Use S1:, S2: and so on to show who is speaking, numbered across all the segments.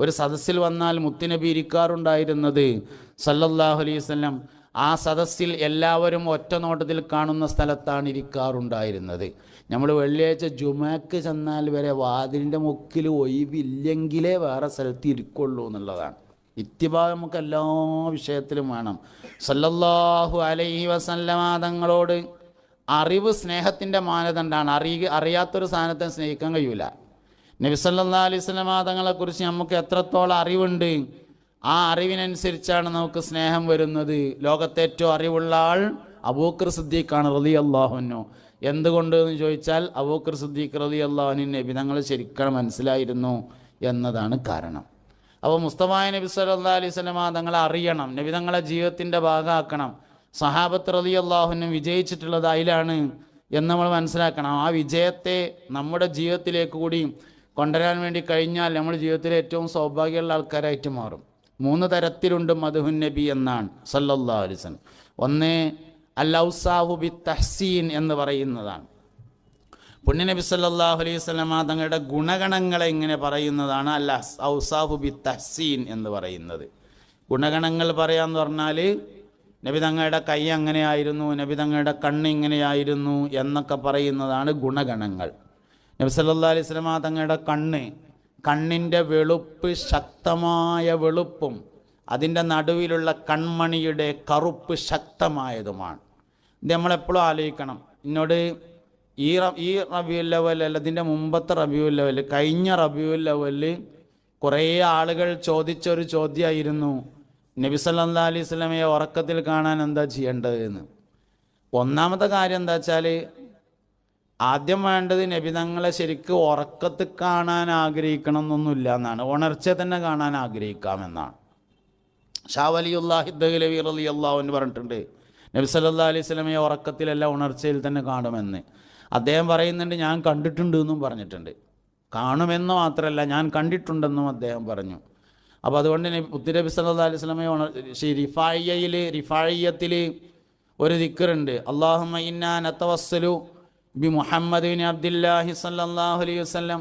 S1: ഒരു സദസ്സിൽ വന്നാൽ മുത്തുനബി ഇരിക്കാറുണ്ടായിരുന്നത് സല്ലല്ലാഹു അലൈഹി വസല്ലം ആ സദസ്സിൽ എല്ലാവരും ഒറ്റ നോട്ടത്തിൽ കാണുന്ന സ്ഥലത്താണ് ഇരിക്കാറുണ്ടായിരുന്നത്. നമ്മൾ വെള്ളിയാഴ്ച ജുമാക്ക് ചെന്നാൽ വരെ വാതിലിൻ്റെ മുക്കിൽ ഒഴിവില്ലെങ്കിലേ വേറെ സ്ഥലത്ത് ഇരിക്കുള്ളൂ എന്നുള്ളതാണ്. ഇത്തിബാ നമുക്ക് എല്ലാ വിഷയത്തിലും വേണം. സല്ലല്ലാഹു അലൈഹി വസല്ലമ തങ്ങളോട് അറിവ് സ്നേഹത്തിൻ്റെ മാനദണ്ഡമാണ്. അറിയാത്തൊരു സാധനത്തെ സ്നേഹിക്കാൻ കഴിയൂല. നബി സല്ലല്ലാഹു അലൈഹി വസല്ലമ തങ്ങളെക്കുറിച്ച് നമുക്ക് എത്രത്തോളം അറിവുണ്ട്, ആ അറിവിനനുസരിച്ചാണ് നമുക്ക് സ്നേഹം വരുന്നത്. ലോകത്തെ ഏറ്റവും അറിവുള്ള ആൾ അബൂബക്കർ സിദ്ദീഖാണ് റളിയല്ലാഹു അൻഹു. എന്തുകൊണ്ട് എന്ന് ചോദിച്ചാൽ അബൂബക്കർ സിദ്ദീഖ് റളിയല്ലാഹു അൻഹു നബി തങ്ങൾ ശരിക്കും മനസ്സിലായിരുന്നു എന്നതാണ് കാരണം. അപ്പോൾ മുസ്തഫായ നബി സല്ലല്ലാഹു അലൈഹി വസല്ലമ തങ്ങളെ അറിയണം, നബി തങ്ങളെ ജീവിതത്തിൻ്റെ ഭാഗമാക്കണം. സഹാബത്ത് റളിയല്ലാഹു അൻഹു വിജയിച്ചിട്ടുള്ളത് അതിലാണ് എന്ന് നമ്മൾ മനസ്സിലാക്കണം. ആ വിജയത്തെ നമ്മുടെ ജീവിതത്തിലേക്ക് കൂടി കൊണ്ടുവരാൻ വേണ്ടി കഴിഞ്ഞാൽ നമ്മുടെ ജീവിതത്തിലെ ഏറ്റവും സൗഭാഗ്യമുള്ള ആൾക്കാരായിട്ട് മാറും. 3 തരത്തിലുണ്ട് മദ്ഹുൻ നബി എന്നാണ് സല്ലല്ലാഹു അലൈഹി വസല്ലം. ഒന്ന് അൽ-ഔസാഫു ബിത്തഹ്സീൻ എന്ന് പറയുന്നതാണ്. പുണ്യനബി സല്ലല്ലാഹു അലൈഹി വസല്ലം തങ്ങളുടെ ഗുണഗണങ്ങളെ ഇങ്ങനെ പറയുന്നതാണ് അൽ-ഔസാഫു ബിത്തഹ്സീൻ എന്ന് പറയുന്നത്. ഗുണഗണങ്ങൾ പറയാന്ന് പറഞ്ഞാൽ നബി തങ്ങളുടെ കൈ അങ്ങനെയായിരുന്നു, നബി തങ്ങളുടെ കണ്ണ് ഇങ്ങനെയായിരുന്നു എന്നൊക്കെ പറയുന്നതാണ് ഗുണഗണങ്ങൾ. നബി സല്ലല്ലാഹു അലൈഹി വസല്ലം തങ്ങളുടെ കണ്ണിൻ്റെ വെളുപ്പ് ശക്തമായ വെളുപ്പും അതിൻ്റെ നടുവിലുള്ള കൺമണിയുടെ കറുപ്പ് ശക്തമായതുമാണ്. ഇത് നമ്മളെപ്പോഴും ആലോചിക്കണം. എന്നോട് ഈ റബീഉൽ അവ്വൽ അല്ല, ഇതിൻ്റെ മുമ്പത്തെ റബീഉൽ അവ്വൽ, കഴിഞ്ഞ റബീഉൽ അവ്വൽ കുറേ ആളുകൾ ചോദിച്ചൊരു ചോദ്യമായിരുന്നു നബി സല്ലല്ലാഹു അലൈഹി വസല്ലമയെ ഉറക്കത്തിൽ കാണാൻ എന്താ ചെയ്യേണ്ടത് എന്ന്. ഒന്നാമത്തെ കാര്യം എന്താ വെച്ചാൽ, ആദ്യം വേണ്ടത് നബി തങ്ങളെ ശരിക്കും ഉറക്കത്തിൽ കാണാൻ ആഗ്രഹിക്കണം എന്നൊന്നുമില്ല എന്നാണ്, ഉണർച്ച തന്നെ കാണാൻ ആഗ്രഹിക്കാമെന്നാണ്. ഷാ വലിയുല്ലാഹി ദഹ്ലവി റളിയല്ലാഹു അൻഹു പറഞ്ഞിട്ടുണ്ട്, നബി സല്ലല്ലാഹു അലൈഹി വസല്ലമയെ ഉറക്കത്തിലല്ല ഉണർച്ചയിൽ തന്നെ കാണുമെന്ന്. അദ്ദേഹം പറയുന്നുണ്ട് ഞാൻ കണ്ടിട്ടുണ്ട് എന്നും പറഞ്ഞിട്ടുണ്ട്. കാണുമെന്ന് മാത്രമല്ല ഞാൻ കണ്ടിട്ടുണ്ടെന്നും അദ്ദേഹം പറഞ്ഞു. അപ്പോൾ അതുകൊണ്ട് നബി സല്ലല്ലാഹു അലൈഹി വസല്ലമയെ റിഫായിയത്തിൽ ഒരു ദിക്റുണ്ട്, അല്ലാഹുമ്മ ഇന്നാ നതവസ്സലു ബി മുഹമ്മദ് ബിൻ അബ്ദുല്ലാഹി സല്ലല്ലാഹു അലൈഹി വസല്ലം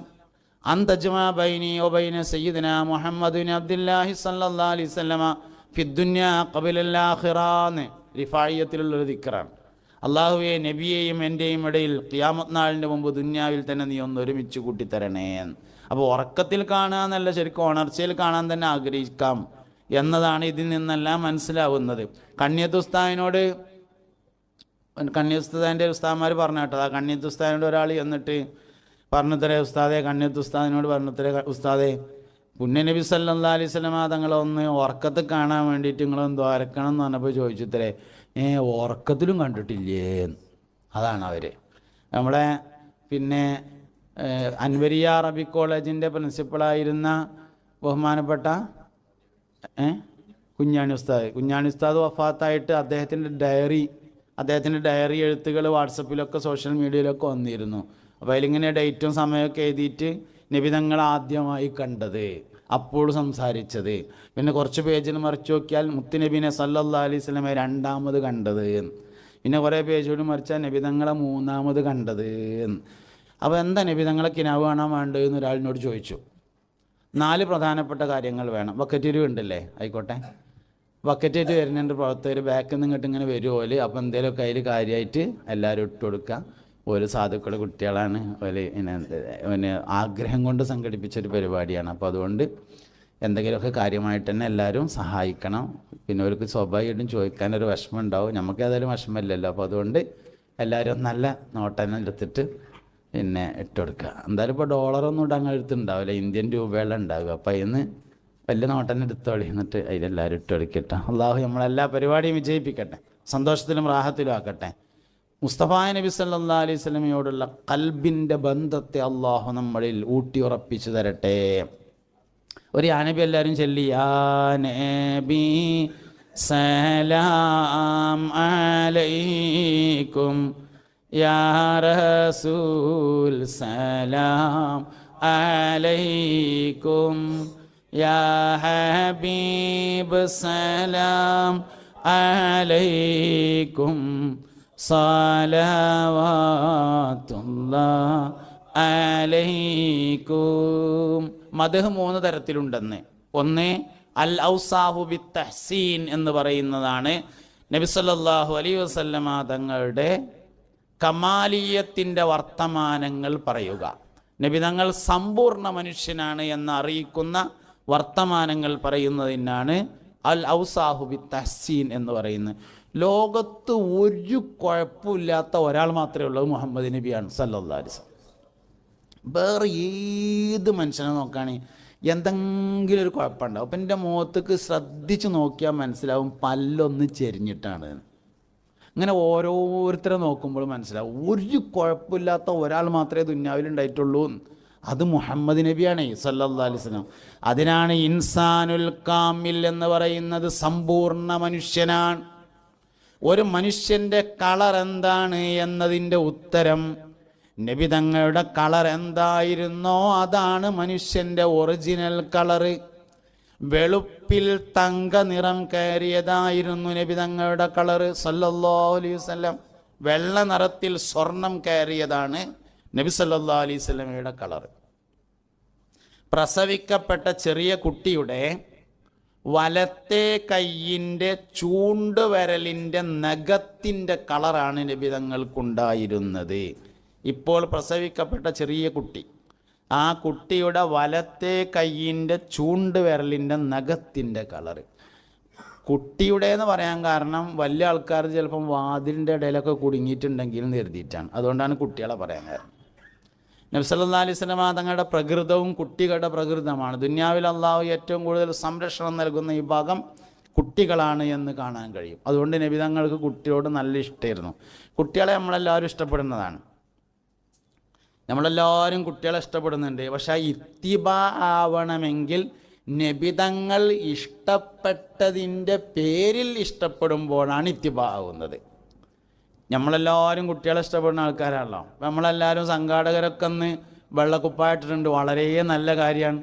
S1: അൻ തജ്മഅ ബൈനി വബൈന സയ്യിദിനാ മുഹമ്മദ് ബിൻ അബ്ദുല്ലാഹി സല്ലല്ലാഹു അലൈഹി വസല്ലമ ഫിദ്ദുനിയ ഖബലൽ ആഖിറ. റിഫായിയത്തിലുള്ളൊരു ദിക്റാണ്. അള്ളാഹുവെ, നബിയെയും എൻ്റെയും ഇടയിൽ ഖിയാമത്ത് നാളിൻ്റെ മുമ്പ് ദുന്യാവിൽ തന്നെ നീ ഒന്ന് ഒരുമിച്ച് കൂട്ടിത്തരണേ. അപ്പോൾ ഉറക്കത്തിൽ കാണുക എന്നല്ല, ശരിക്കും ഉണർച്ചയിൽ കാണാൻ തന്നെ ആഗ്രഹിക്കാം എന്നതാണ് ഇതിൽ നിന്നെല്ലാം മനസ്സിലാവുന്നത്. കണ്യത്തുസ്താദിൻ്റെ ഉസ്താദ്മാർ പറഞ്ഞു കേട്ടത്. ആ കണ്യത്തുസ്താദിനോട് ഒരാൾ എന്നിട്ട് പറഞ്ഞുതരേ ഉസ്താദെ, കണ്യത്തുസ്താദിനോട് പറഞ്ഞുതരേ ഉസ്താദെ, പുണ്യനബി സല്ലല്ലാഹു അലൈഹി വസല്ലം തങ്ങളൊന്ന് ഉറക്കത്തിൽ കാണാൻ വേണ്ടിയിട്ട് നിങ്ങളൊന്ന് ദ്വാരക്കണം എന്ന് പറഞ്ഞപ്പോൾ ചോദിച്ചുത്തരേ, ഉറക്കത്തിലും കണ്ടിട്ടില്ലേ? അതാണ് അവർ. നമ്മളെ പിന്നെ അൻവരിയ അറബിക് കോളേജിൻ്റെ പ്രിൻസിപ്പളായിരുന്ന ബഹുമാനപ്പെട്ട കുഞ്ഞാണി ഉസ്താദ് വഫാത്തായിട്ട് അദ്ദേഹത്തിൻ്റെ ഡയറി എഴുത്തുകൾ വാട്സപ്പിലൊക്കെ സോഷ്യൽ മീഡിയയിലൊക്കെ വന്നിരുന്നു. അപ്പോൾ അതിലിങ്ങനെ ഡേറ്റും സമയമൊക്കെ എഴുതിയിട്ട് നബി തങ്ങൾ ആദ്യമായി കണ്ടത്, അപ്പോൾ സംസാരിച്ചത്, പിന്നെ കുറച്ച് പേജിൽ മറിച്ച് നോക്കിയാൽ മുത്തുനബിനെ സല്ലല്ലാഹു അലൈഹി വസല്ലമയെ രണ്ടാമത് കണ്ടത്, പിന്നെ കുറേ പേജോട് മറിച്ചാൽ നബി തങ്ങളെ മൂന്നാമത് കണ്ടത്. അപ്പോൾ എന്താ നബി തങ്ങളെ കിനാവ് കാണാൻ വേണ്ടതെന്ന് ഒരാളിനോട് ചോദിച്ചു. 4 പ്രധാനപ്പെട്ട കാര്യങ്ങൾ വേണം. ബക്കറ്റ് ഉണ്ടല്ലേ, ആയിക്കോട്ടെ, ബക്കറ്റേറ്റ് വരുന്നുണ്ട് പ്രവർത്തകർ, ബാക്കിൽ നിന്ന് ഇങ്ങോട്ട് ഇങ്ങനെ വരുമോല്. അപ്പോൾ എന്തെങ്കിലുമൊക്കെ അതിൽ കാര്യമായിട്ട് എല്ലാവരും ഇട്ട് കൊടുക്കുക. ഒരു സാധുക്കളുടെ കുട്ടികളാണ്, പിന്നെ ആഗ്രഹം കൊണ്ട് സംഘടിപ്പിച്ചൊരു പരിപാടിയാണ്. അപ്പോൾ അതുകൊണ്ട് എന്തെങ്കിലുമൊക്കെ കാര്യമായിട്ട് തന്നെ എല്ലാവരും സഹായിക്കണം. പിന്നെ അവർക്ക് സ്വാഭാവികമായിട്ടും ചോദിക്കാനൊരു വിഷമം ഉണ്ടാവും, നമുക്ക് ഏതായാലും വിഷമമില്ലല്ലോ. അപ്പോൾ അതുകൊണ്ട് എല്ലാവരും നല്ല നോട്ടന്നെ എടുത്തിട്ട് പിന്നെ ഇട്ടുകൊടുക്കുക. എന്തായാലും ഇപ്പോൾ ഡോളറൊന്നും ഇടാൻ എടുത്തുണ്ടാവില്ല, ഇന്ത്യൻ രൂപയെല്ലാം ഉണ്ടാവുക. അപ്പോൾ അതിന് വലിയ നോട്ടന്നെ എടുത്തോളി, എന്നിട്ട് അതിലെല്ലാവരും ഇട്ടുകൊടുക്കട്ടെ. അള്ളാഹു നമ്മളെല്ലാ പരിപാടിയും വിജയിപ്പിക്കട്ടെ, സന്തോഷത്തിലും റാഹത്തിലും ആക്കട്ടെ. മുസ്തഫായ നബി സല്ലല്ലാഹു അലൈഹി വസല്ലമയോടുള്ള ഖൽബിൻ്റെ ബന്ധത്തെ അള്ളാഹു നമ്മളിൽ ഊട്ടിയുറപ്പിച്ചു തരട്ടെ. ഒരു യാ നബി എല്ലാവരും ചൊല്ലി, യാ നബി സലാം അലൈക്കും, യാ റസൂൽ സലാം അലൈക്കും, യാ ഹബീബ് സലാം അലൈക്കും, സലവാത്തുല്ലാഹ് അലൈക്കും. മദ്ഹ് 3 തരത്തിലുണ്ടെന്ന്. ഒന്ന് അൽ ഔസാഹു ബിത്തഹ്സീൻ എന്ന് പറയുന്നതാണ് നബി സല്ലല്ലാഹു അലൈഹി വസല്ലമ തങ്ങളുടെ കമാലിയത്തിൻ്റെ വർത്തമാനങ്ങൾ പറയുക. നബി തങ്ങൾ സമ്പൂർണ്ണ മനുഷ്യനാണ് എന്ന് അറിയിക്കുന്ന വർത്തമാനങ്ങൾ പറയുന്നതിനാണ് അൽ ഔസാഹു ബിത്തഹ്സീൻ എന്ന് പറയുന്നത്. ലോകത്ത് ഒരു കുഴപ്പമില്ലാത്ത ഒരാൾ മാത്രമേ ഉള്ളൂ, മുഹമ്മദ് നബിയാണ് സല്ലല്ലാഹു അലൈഹി വസല്ലം. വേറെ ഏത് മനുഷ്യനെ നോക്കുകയാണെങ്കിൽ എന്തെങ്കിലും ഒരു കുഴപ്പമുണ്ടാവും. അപ്പം എൻ്റെ മുഖത്തേക്ക് ശ്രദ്ധിച്ച് നോക്കിയാൽ മനസ്സിലാവും പല്ലൊന്ന് ചെരിഞ്ഞിട്ടാണ്. ഇങ്ങനെ ഓരോരുത്തരെ നോക്കുമ്പോൾ മനസ്സിലാവും ഒരു കുഴപ്പമില്ലാത്ത ഒരാൾ മാത്രമേ ദുന്യാവിൽ ഉണ്ടായിട്ടുള്ളൂ, അത് മുഹമ്മദ് നബിയാണ് സല്ലല്ലാഹു അലൈഹി വസല്ലം. അതിനാണ് ഇൻസാനുൽ കാമിൽ എന്ന് പറയുന്നത്, സമ്പൂർണ്ണ മനുഷ്യനാണ്. ഒരു മനുഷ്യൻ്റെ കളർ എന്താണ് എന്നതിൻ്റെ ഉത്തരം നബി തങ്ങളുടെ കളർ എന്തായിരുന്നോ അതാണ് മനുഷ്യൻ്റെ ഒറിജിനൽ കളറ്. വെളുപ്പിൽ തങ്ക നിറം കയറിയതായിരുന്നു നബി തങ്ങളുടെ കളറ് സല്ലല്ലാഹു അലൈഹി വസല്ലം. വെള്ള നിറത്തിൽ സ്വർണം കയറിയതാണ് നബി സല്ലല്ലാഹു അലൈഹി വസല്ലമയുടെ കളറ്. പ്രസവിക്കപ്പെട്ട ചെറിയ കുട്ടിയുടെ വലത്തെ കയ്യിൻ്റെ ചൂണ്ടുവിരലിൻ്റെ നഖത്തിൻ്റെ കളറാണ് നബി തങ്ങൾക്കുണ്ടായിരുന്നത്. ഇപ്പോൾ പ്രസവിക്കപ്പെട്ട ചെറിയ കുട്ടി, ആ കുട്ടിയുടെ വലത്തെ കയ്യിൻ്റെ ചൂണ്ടുവിരലിൻ്റെ നഖത്തിൻ്റെ കളറ്. കുട്ടിയുടെ എന്ന് പറയാൻ കാരണം വലിയ ആൾക്കാർ ചിലപ്പം വാതിലിൻ്റെ ഇടയിലൊക്കെ കുടുങ്ങിയിട്ടുണ്ടെങ്കിൽ എന്ന് കരുതിയിട്ടാണ്. അതുകൊണ്ടാണ് കുട്ടികളെ പറയാൻ കാരണം. നബി സല്ലല്ലാഹു അലൈഹി വസല്ലം തങ്ങളുടെ പ്രകൃതവും കുട്ടികളുടെ പ്രകൃതമാണ്. ദുനിയാവിൽ അള്ളാഹു ഏറ്റവും കൂടുതൽ സംരക്ഷണം നൽകുന്ന ഈ ഭാഗം കുട്ടികളാണ് എന്ന് കാണാൻ കഴിയും. അതുകൊണ്ട് നബി തങ്ങൾക്ക് കുട്ടിയോട് നല്ല ഇഷ്ടമായിരുന്നു. കുട്ടികളെ നമ്മളെല്ലാവരും ഇഷ്ടപ്പെടുന്നതാണ്, നമ്മളെല്ലാവരും കുട്ടികളെ ഇഷ്ടപ്പെടുന്നുണ്ട്. പക്ഷേ ഇത്തിബാ ആവണമെങ്കിൽ നബിതങ്ങൾ ഇഷ്ടപ്പെട്ടതിൻ്റെ പേരിൽ ഇഷ്ടപ്പെടുമ്പോഴാണ് ഇത്തിബാ ആവുന്നത്. നമ്മളെല്ലാവരും കുട്ടികളെ ഇഷ്ടപ്പെടുന്ന ആൾക്കാരാണല്ലോ. നമ്മളെല്ലാവരും സംഘാടകരൊക്കെ ഒന്ന് വെള്ളക്കുപ്പായിട്ടിട്ടുണ്ട്, വളരെ നല്ല കാര്യമാണ്.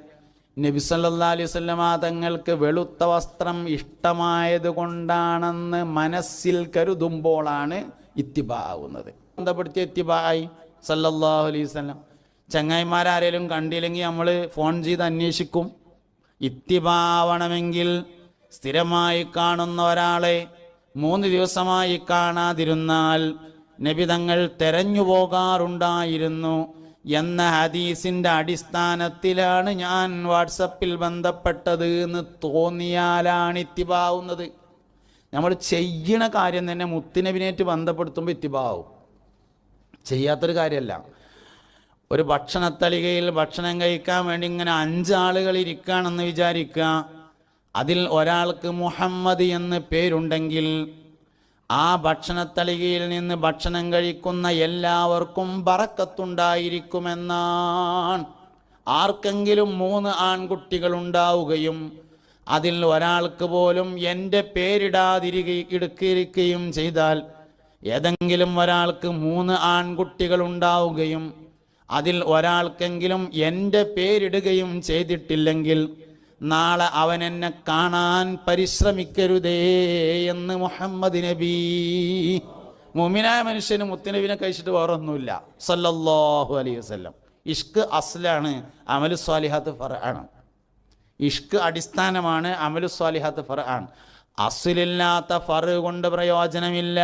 S1: നബി സല്ലല്ലാഹു അലൈഹി വസല്ലമ തങ്ങൾക്ക് വെളുത്ത വസ്ത്രം ഇഷ്ടമായത് കൊണ്ടാണെന്ന് മനസ്സിൽ കരുതുമ്പോഴാണ് ഇത്തിബാ ആവുന്നത്. ബന്ധപ്പെടുത്തിയ ഇത്തിബാ ആയി സല്ലല്ലാഹു അലൈഹി വസല്ലം. ചങ്ങായിമാരാരേലും കണ്ടില്ലെങ്കിൽ നമ്മൾ ഫോൺ ചെയ്ത് അന്വേഷിക്കും. ഇത്തിബാ ആവണമെങ്കിൽ സ്ഥിരമായി കാണുന്ന ഒരാളെ 3 ദിവസമായി കാണാതിരുന്നാൽ നബി തങ്ങൾ തെരഞ്ഞു പോകാറുണ്ടായിരുന്നു എന്ന ഹദീസിൻ്റെ അടിസ്ഥാനത്തിലാണ് ഞാൻ വാട്സപ്പിൽ ബന്ധപ്പെട്ടത് എന്ന് തോന്നിയാലാണ് ഇത്തിബാ ആവുന്നത്. നമ്മൾ ചെയ്യണ കാര്യം തന്നെ മുത്തുനബിനായിട്ട് ബന്ധപ്പെടുത്തുമ്പോൾ ഇത്തിബാ ആവും, ചെയ്യാത്തൊരു കാര്യമല്ല. ഒരു ഭക്ഷണത്തളികയിൽ ഭക്ഷണം കഴിക്കാൻ വേണ്ടി ഇങ്ങനെ 5 ആളുകൾ ഇരിക്കുകയാണെന്ന് വിചാരിക്കുക. അതിൽ ഒരാൾക്ക് മുഹമ്മദ് എന്ന് പേരുണ്ടെങ്കിൽ ആ ഭക്ഷണത്തളികയിൽ നിന്ന് ഭക്ഷണം കഴിക്കുന്ന എല്ലാവർക്കും ബറക്കത്തുണ്ടായിരിക്കുമെന്നാണ്. ആർക്കെങ്കിലും 3 ആൺകുട്ടികൾ ഉണ്ടാവുകയും അതിൽ ഒരാൾക്ക് പോലും എൻ്റെ പേരിടാതിരിക്കുകയും ചെയ്താൽ, ഏതെങ്കിലും ഒരാൾക്ക് 3 ആൺകുട്ടികൾ ഉണ്ടാവുകയും അതിൽ ഒരാൾക്കെങ്കിലും എൻ്റെ പേരിടുകയും ചെയ്തിട്ടില്ലെങ്കിൽ നാളെ അവൻ എന്നെ കാണാൻ പരിശ്രമിക്കരുതേ എന്ന് മുഹമ്മദ് നബി. മുഅ്മിനായ മനുഷ്യന് മുത്തുനബിനെ കഴിച്ചിട്ട് വേറൊന്നുമില്ല സല്ലല്ലാഹു അലൈഹി വസല്ലം. ഇഷ്ക് അസ്ലാണ്, അമലു സ്വാലിഹാത്ത് ഫർആണ്. ഇഷ്ക് അടിസ്ഥാനമാണ്, അമലു സ്വാലിഹാത്ത് ഫർആണ്. അസ്ലില്ലാത്ത ഫർ കൊണ്ട് പ്രയോജനമില്ല,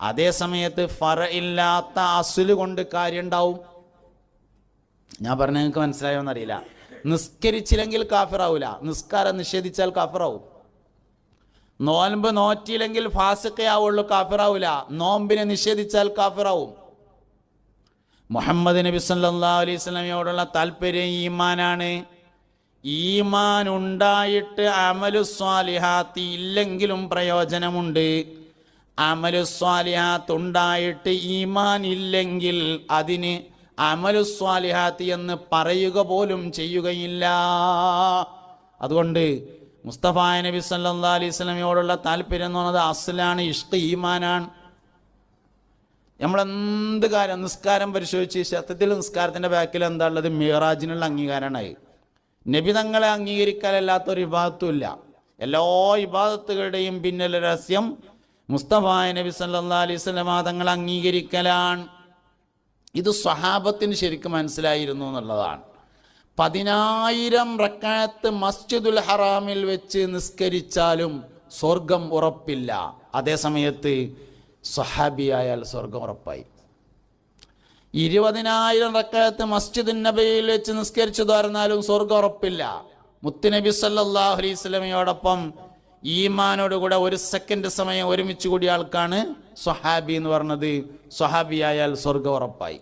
S1: അതേ സമയത്ത് ഫർ ഇല്ലാത്ത അസ്ല് കൊണ്ട് കാര്യം ഉണ്ടാവും. ഞാൻ പറഞ്ഞ നിങ്ങൾക്ക് മനസ്സിലായോ എന്നറിയില്ല. നിസ്കരിച്ചില്ലെങ്കിൽ കാഫിറാവൂല, നിസ്കാരം നിഷേധിച്ചാൽ കാഫിറാവും. നോൻപ് നോറ്റിയില്ലെങ്കിൽ ഫാസിഖയാവുള്ളൂ, കാഫിറാവൂല. നോമ്പിനെ നിഷേധിച്ചാൽ കാഫിറാവും. മുഹമ്മദ് നബി സല്ലല്ലാഹു അലൈഹി വസല്ലമയോടുള്ള താല്പര്യം ഈമാനാണ്. ഈമാൻ ഉണ്ടായിട്ട് അമലു സ്വാലിഹാത്ത് ഇല്ലെങ്കിലും പ്രയോജനമുണ്ട്. അമലു സ്വാലിഹാത്ത് ഉണ്ടായിട്ട് ഈമാൻ ഇല്ലെങ്കിൽ അതിന് അമലു സ്വാലിഹാത്ത് എന്ന് പറയുക പോലും ചെയ്യുകയില്ല. അതുകൊണ്ട് മുസ്തഫ നബി സല്ലല്ലാഹു അലൈഹി വസല്ലമയോടുള്ള താല്പര്യം എന്ന് പറയുന്നത് അസ്ലാണ്, ഇഷ്ക് ഈമാനാണ്. നമ്മളെന്ത് കാര്യം, നിസ്കാരം പരിശോധിച്ച് സത്യത്തിൽ നിസ്കാരത്തിൻ്റെ ബാക്കിൽ എന്താ ഉള്ളത്? മിറാജിനുള്ള അംഗീകാരമാണ്. നബി തങ്ങളെ അംഗീകരിക്കാനല്ലാത്തൊരു ഇബാദത്തും ഇല്ല. എല്ലാ ഇബാദത്തുകളുടെയും പിന്നിൽ രഹസ്യം മുസ്തഫ നബി സല്ലല്ലാഹു അലൈഹി വസല്ലമ തങ്ങളെ അംഗീകരിക്കലാണ്. ഇത് സ്വഹാബത്തിന് ശരിക്കും മനസ്സിലായിരുന്നു എന്നുള്ളതാണ്. 10,000 റക്അത്ത് മസ്ജിദുൽ ഹറാമിൽ വെച്ച് നിസ്കരിച്ചാലും സ്വർഗം ഉറപ്പില്ല. അതേ സമയത്ത് സ്വഹാബിയായാൽ സ്വർഗം ഉറപ്പായി. 20,000 റക്അത്ത് മസ്ജിദുൻ നബിയിൽ വെച്ച് നിസ്കരിച്ചു തോർന്നാലും സ്വർഗം ഉറപ്പില്ല. മുത്തുനബി സല്ലല്ലാഹു അലൈഹി വസല്ലമയോടൊപ്പം ഈമാനോടുകൂടെ 1 സെക്കൻഡ് സമയം ഒരുമിച്ച് കൂടിയ ആൾക്കാണ് സ്വഹാബി എന്ന് പറഞ്ഞത്. സ്വഹാബിയായാൽ സ്വർഗം ഉറപ്പായി.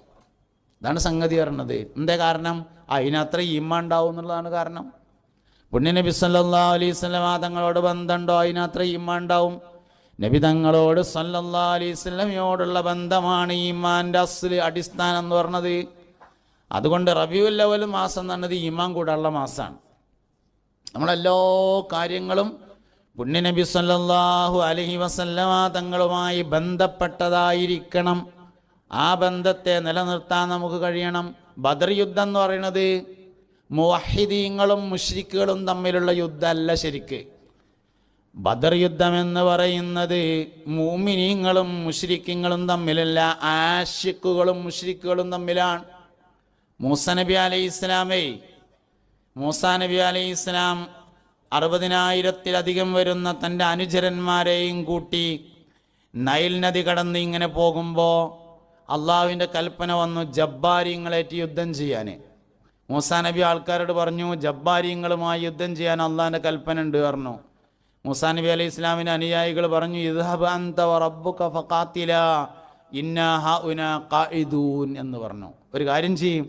S1: ഇതാണ് സംഗതി പറഞ്ഞത്. എന്താ കാരണം? അതിനത്ര ഈമാൻ ഉണ്ടാവും എന്നുള്ളതാണ് കാരണം. പുണ്യനബി സല്ലല്ലാഹു അലൈഹി വസല്ലമ തങ്ങളോട് ബന്ധമുണ്ടോ? അതിനത്ര ഈമാൻ ഉണ്ടാവും. നബി തങ്ങളോട് സല്ലല്ലാഹു അലൈഹി വസല്ലമയോടുള്ള ബന്ധമാണ് ഈമാൻ്റെ അസ്ല്, അടിസ്ഥാനം എന്ന് പറഞ്ഞത്. അതുകൊണ്ട് റബീഉൽ അവ്വൽ മാസം എന്ന് പറഞ്ഞത് ഈമാൻ കൂടാനുള്ള മാസമാണ്. നമ്മളെല്ലാ കാര്യങ്ങളും പുണ്യനബി സല്ലല്ലാഹു അലൈഹി വസല്ലമ തങ്ങളുമായി ബന്ധപ്പെട്ടതായിരിക്കണം. ആ ബന്ധത്തെ നിലനിർത്താൻ നമുക്ക് കഴിയണം. ബദർ യുദ്ധം എന്ന് പറയുന്നത് മുവഹിദീങ്ങളും മുശ്രിക്കുകളും തമ്മിലുള്ള യുദ്ധമല്ല. ശരിക്ക് ബദർ യുദ്ധം എന്ന് പറയുന്നത് മുഅ്മിനീങ്ങളും മുശ്രിക്കുകളും തമ്മിലല്ല, ആശിക്കുകളും മുശ്രിക്കുകളും തമ്മിലാണ്. മൂസാ നബി അലൈഹിസ്സലാം 60,000-ത്തിലധികം വരുന്ന തൻ്റെ അനുചരന്മാരെയും കൂട്ടി നൈൽ നദി കടന്ന് ഇങ്ങനെ പോകുമ്പോൾ അള്ളാഹുവിൻ്റെ കൽപ്പന വന്നു ജബ്ബാരിങ്ങളേറ്റ് യുദ്ധം ചെയ്യാൻ. മൂസാ നബി ആൾക്കാരോട് പറഞ്ഞു, ജബ്ബാരിങ്ങളുമായി യുദ്ധം ചെയ്യാൻ അള്ളാഹിൻ്റെ കൽപ്പന ഉണ്ട് പറഞ്ഞു. മൂസാ നബി അലൈഹി ഇസ്ലാമിൻ്റെ അനുയായികൾ പറഞ്ഞു, ഇദ്ഹബ് അൻത വറബ്ബുക ഫഖാതിലാ ഇന്നാ ഹഉനാ ഖാഇദൂൻ എന്ന് പറഞ്ഞു. ഒരു കാര്യം ചെയ്യും,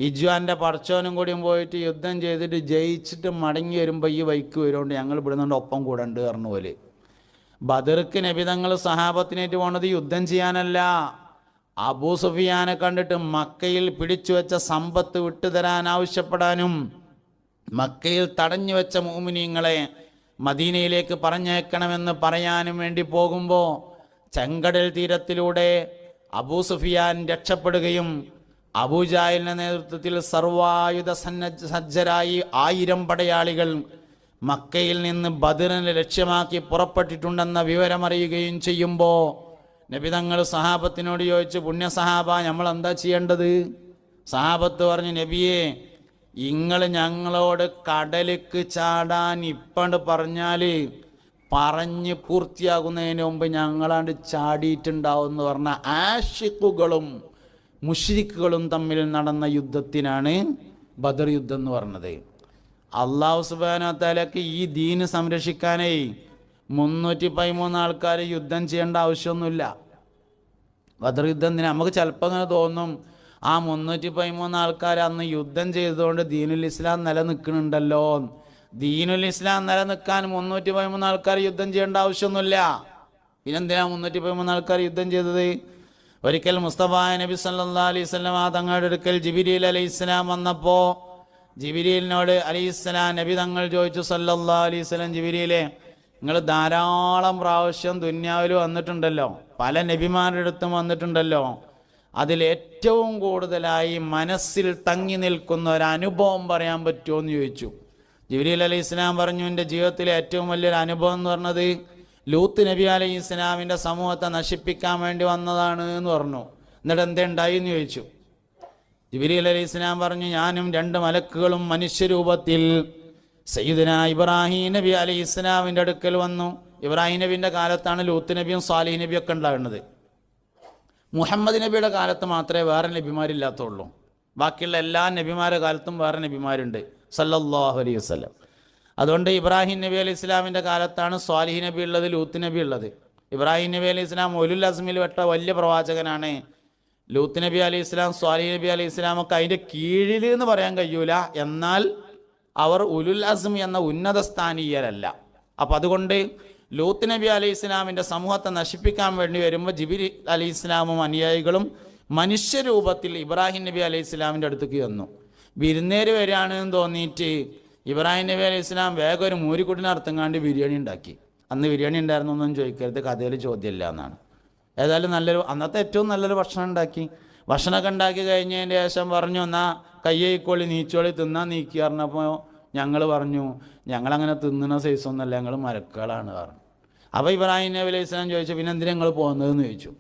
S1: ഇജ്വാൻ്റെ പടച്ചോനും കൂടിയും പോയിട്ട് യുദ്ധം ചെയ്തിട്ട് ജയിച്ചിട്ട് മടങ്ങി വരുമ്പോൾ ഈ വൈക്ക് വരുകൊണ്ട് ഞങ്ങൾ ഇവിടുന്നുണ്ട് ഒപ്പം കൂടെ ഉണ്ട് പറഞ്ഞു പോലെ. ബദർക്ക് നബി തങ്ങൾ സഹാബത്തിനേറ്റ് പോണത് യുദ്ധം ചെയ്യാനല്ല, അബൂ സുഫിയാനെ കണ്ടിട്ട് മക്കയിൽ പിടിച്ചു വെച്ച സമ്പത്ത് വിട്ടുതരാൻ ആവശ്യപ്പെടാനും മക്കയിൽ തടഞ്ഞു വെച്ച മുഅ്മിനീങ്ങളെ മദീനയിലേക്ക് പറഞ്ഞേക്കണമെന്ന് പറയാനും വേണ്ടി പോകുമ്പോൾ ചെങ്കടൽ തീരത്തിലൂടെ അബൂ സുഫിയാൻ രക്ഷപ്പെടുകയും അബൂജാഹിലിന്റെ നേതൃത്വത്തിൽ സർവായുധ സജ്ജരായി 1000 പടയാളികൾ മക്കയിൽ നിന്ന് ബദറിനെ ലക്ഷ്യമാക്കി പുറപ്പെട്ടിട്ടുണ്ടെന്ന വിവരമറിയുകയും ചെയ്യുമ്പോൾ നബി തങ്ങൾ സഹാബത്തിനോട് ചോദിച്ചു, പുണ്യ സഹാബ നമ്മൾ എന്താ ചെയ്യേണ്ടത്? സഹാബത്ത് പറഞ്ഞു, നബിയെ നിങ്ങൾ ഞങ്ങളോട് കടലിക്ക് ചാടാൻ ഇപ്പണ്ട് പറഞ്ഞാൽ പറഞ്ഞ് പൂർത്തിയാകുന്നതിന് മുമ്പ് ഞങ്ങളാണ്ട് ചാടിയിട്ടുണ്ടാവും എന്ന് പറഞ്ഞ ആശിക്കുകളും മുശ്രിക്കുകളും തമ്മിൽ നടന്ന യുദ്ധത്തിനാണ് ബദർ യുദ്ധം എന്ന് പറഞ്ഞത്. അല്ലാഹു സുബ്ഹാനഹു വ തആലക്ക് ഈ ദീന് സംരക്ഷിക്കാനേ 313 ആൾക്കാർ യുദ്ധം ചെയ്യേണ്ട ആവശ്യമൊന്നുമില്ല. ബദർ യുദ്ധം നമുക്ക് ചിലപ്പോൾ അങ്ങനെ തോന്നും, ആ 313 ആൾക്കാർ അന്ന് യുദ്ധം ചെയ്തതുകൊണ്ട് ദീനുൽ ഇസ്ലാം നിലനിൽക്കുന്നുണ്ടല്ലോ. ദീനുൽ ഇസ്ലാം നിലനിൽക്കാൻ 313 ആൾക്കാർ യുദ്ധം ചെയ്യേണ്ട ആവശ്യമൊന്നുമില്ല. പിന്നെന്തിനാ 313 ആൾക്കാർ യുദ്ധം ചെയ്തത്? ഒരിക്കൽ മുസ്തഫ നബി സല്ലല്ലാഹു അലൈഹി വസല്ലം തങ്ങളുടെ അടുക്കൽ ജിബ്രീൽ അലൈഹിസ്സലാം വന്നപ്പോൾ ജിബ്രീലിനോട് അലൈഹിസ്സലാം നബി തങ്ങൾ ചോദിച്ചു, സല്ലല്ലാഹു അലൈഹി വസല്ലം, ജിബ്രീലെ നിങ്ങൾ ധാരാളം പ്രാവശ്യം ദുന്യാവിൽ വന്നിട്ടുണ്ടല്ലോ, പല നബിമാരുടെ അടുത്തും വന്നിട്ടുണ്ടല്ലോ, അതിലേറ്റവും കൂടുതലായി മനസ്സിൽ തങ്ങി നിൽക്കുന്ന ഒരു അനുഭവം പറയാൻ പറ്റുമോ എന്ന് ചോദിച്ചു. ജിബ്രീൽ അലൈഹി ഇസ്ലാം പറഞ്ഞു, എൻ്റെ ജീവിതത്തിലെ ഏറ്റവും വലിയൊരു അനുഭവം എന്ന് പറഞ്ഞത് ലൂത്ത് നബി അലൈഹി ഇസ്ലാമിൻ്റെ സമൂഹത്തെ നശിപ്പിക്കാൻ വേണ്ടി വന്നതാണ് എന്ന് പറഞ്ഞു. എന്നിട്ട് എന്തുണ്ടായി എന്ന് ചോദിച്ചു. ജിബ്രീൽ അലൈഹി ഇസ്ലാം പറഞ്ഞു, ഞാനും 2 മലക്കുകളും മനുഷ്യരൂപത്തിൽ സയ്യിദുനാ ഇബ്രാഹിം നബി അലൈഹി ഇസ്ലാമിൻ്റെ അടുക്കൽ വന്നു. ഇബ്രാഹിം നബിൻ്റെ കാലത്താണ് ലൂത്ത് നബിയും സാലിഹ് നബിയൊക്കെ ഉണ്ടാകുന്നത്. മുഹമ്മദ് നബിയുടെ കാലത്ത് മാത്രമേ വേറെ നബിമാരില്ലാത്തുള്ളൂ. ബാക്കിയുള്ള എല്ലാ നബിമാരുടെ കാലത്തും വേറെ നബിമാരുണ്ട് സല്ലല്ലാഹു അലൈഹി വസല്ലം. അതുകൊണ്ട് ഇബ്രാഹിം നബി അലൈഹി ഇസ്ലാമിൻ്റെ കാലത്താണ് സ്വാലിഹ് നബി ഉള്ളത്, ലൂത്ത് നബി ഉള്ളത്. ഇബ്രാഹിം നബി അലൈഹി ഇസ്ലാം ഉലുൽ അസ്മിൽ പെട്ട വലിയ പ്രവാചകനാണ്. ലൂത്ത് നബി അലൈഹി ഇസ്ലാം, സ്വാലിഹ് നബി അലൈഹി ഇസ്ലാമൊക്കെ അതിൻ്റെ കീഴിൽ എന്ന് പറയാൻ കഴിയൂല, എന്നാൽ അവർ ഉലുൽ അസ്മി എന്ന ഉന്നത സ്ഥാനീയരല്ല. അപ്പം അതുകൊണ്ട് ലൂത്ത് നബി അലൈഹി ഇസ്ലാമിൻ്റെ സമൂഹത്തെ നശിപ്പിക്കാൻ വേണ്ടി വരുമ്പോൾ ജിബ്രീൽ അലൈഹി ഇസ്ലാമും അനുയായികളും മനുഷ്യരൂപത്തിൽ ഇബ്രാഹിം നബി അലൈഹി ഇസ്ലാമിൻ്റെ അടുത്തേക്ക് വന്നു. വിരുന്നേര് വരികയാണെന്ന് തോന്നിയിട്ട് ഇബ്രാഹിം നബി അലൈഹി ഇസ്ലാം വേഗം ഒരു മൂരിക്കുട്ടിനെ അർത്ഥങ്ങാണ്ട് ബിരിയാണി ഉണ്ടാക്കി. അന്ന് ബിരിയാണി ഉണ്ടായിരുന്നു എന്നൊന്നും ചോദിക്കരുത്, കഥയിൽ ചോദ്യമില്ല എന്നാണ്. ഏതായാലും അന്നത്തെ ഏറ്റവും നല്ലൊരു ഭക്ഷണം ഉണ്ടാക്കി. ഭക്ഷണമൊക്കെ ഉണ്ടാക്കി കഴിഞ്ഞതിന് ശേഷം പറഞ്ഞു, എന്നാൽ കയ്യേക്കോളി നീച്ചോളി തിന്നാൻ നീക്കി പറഞ്ഞപ്പോൾ ഞങ്ങൾ പറഞ്ഞു, ഞങ്ങളങ്ങനെ തിന്നുന്ന സൈസൊന്നുമല്ല, ഞങ്ങൾ മരക്കളാണ് പറഞ്ഞു. അപ്പോൾ ഇബ്രാഹിം നബി അലൈഹി ഇസ്ലാം ചോദിച്ചു, പിന്നെ എന്തിനാ നിങ്ങൾ പോകുന്നതെന്ന് ചോദിച്ചു.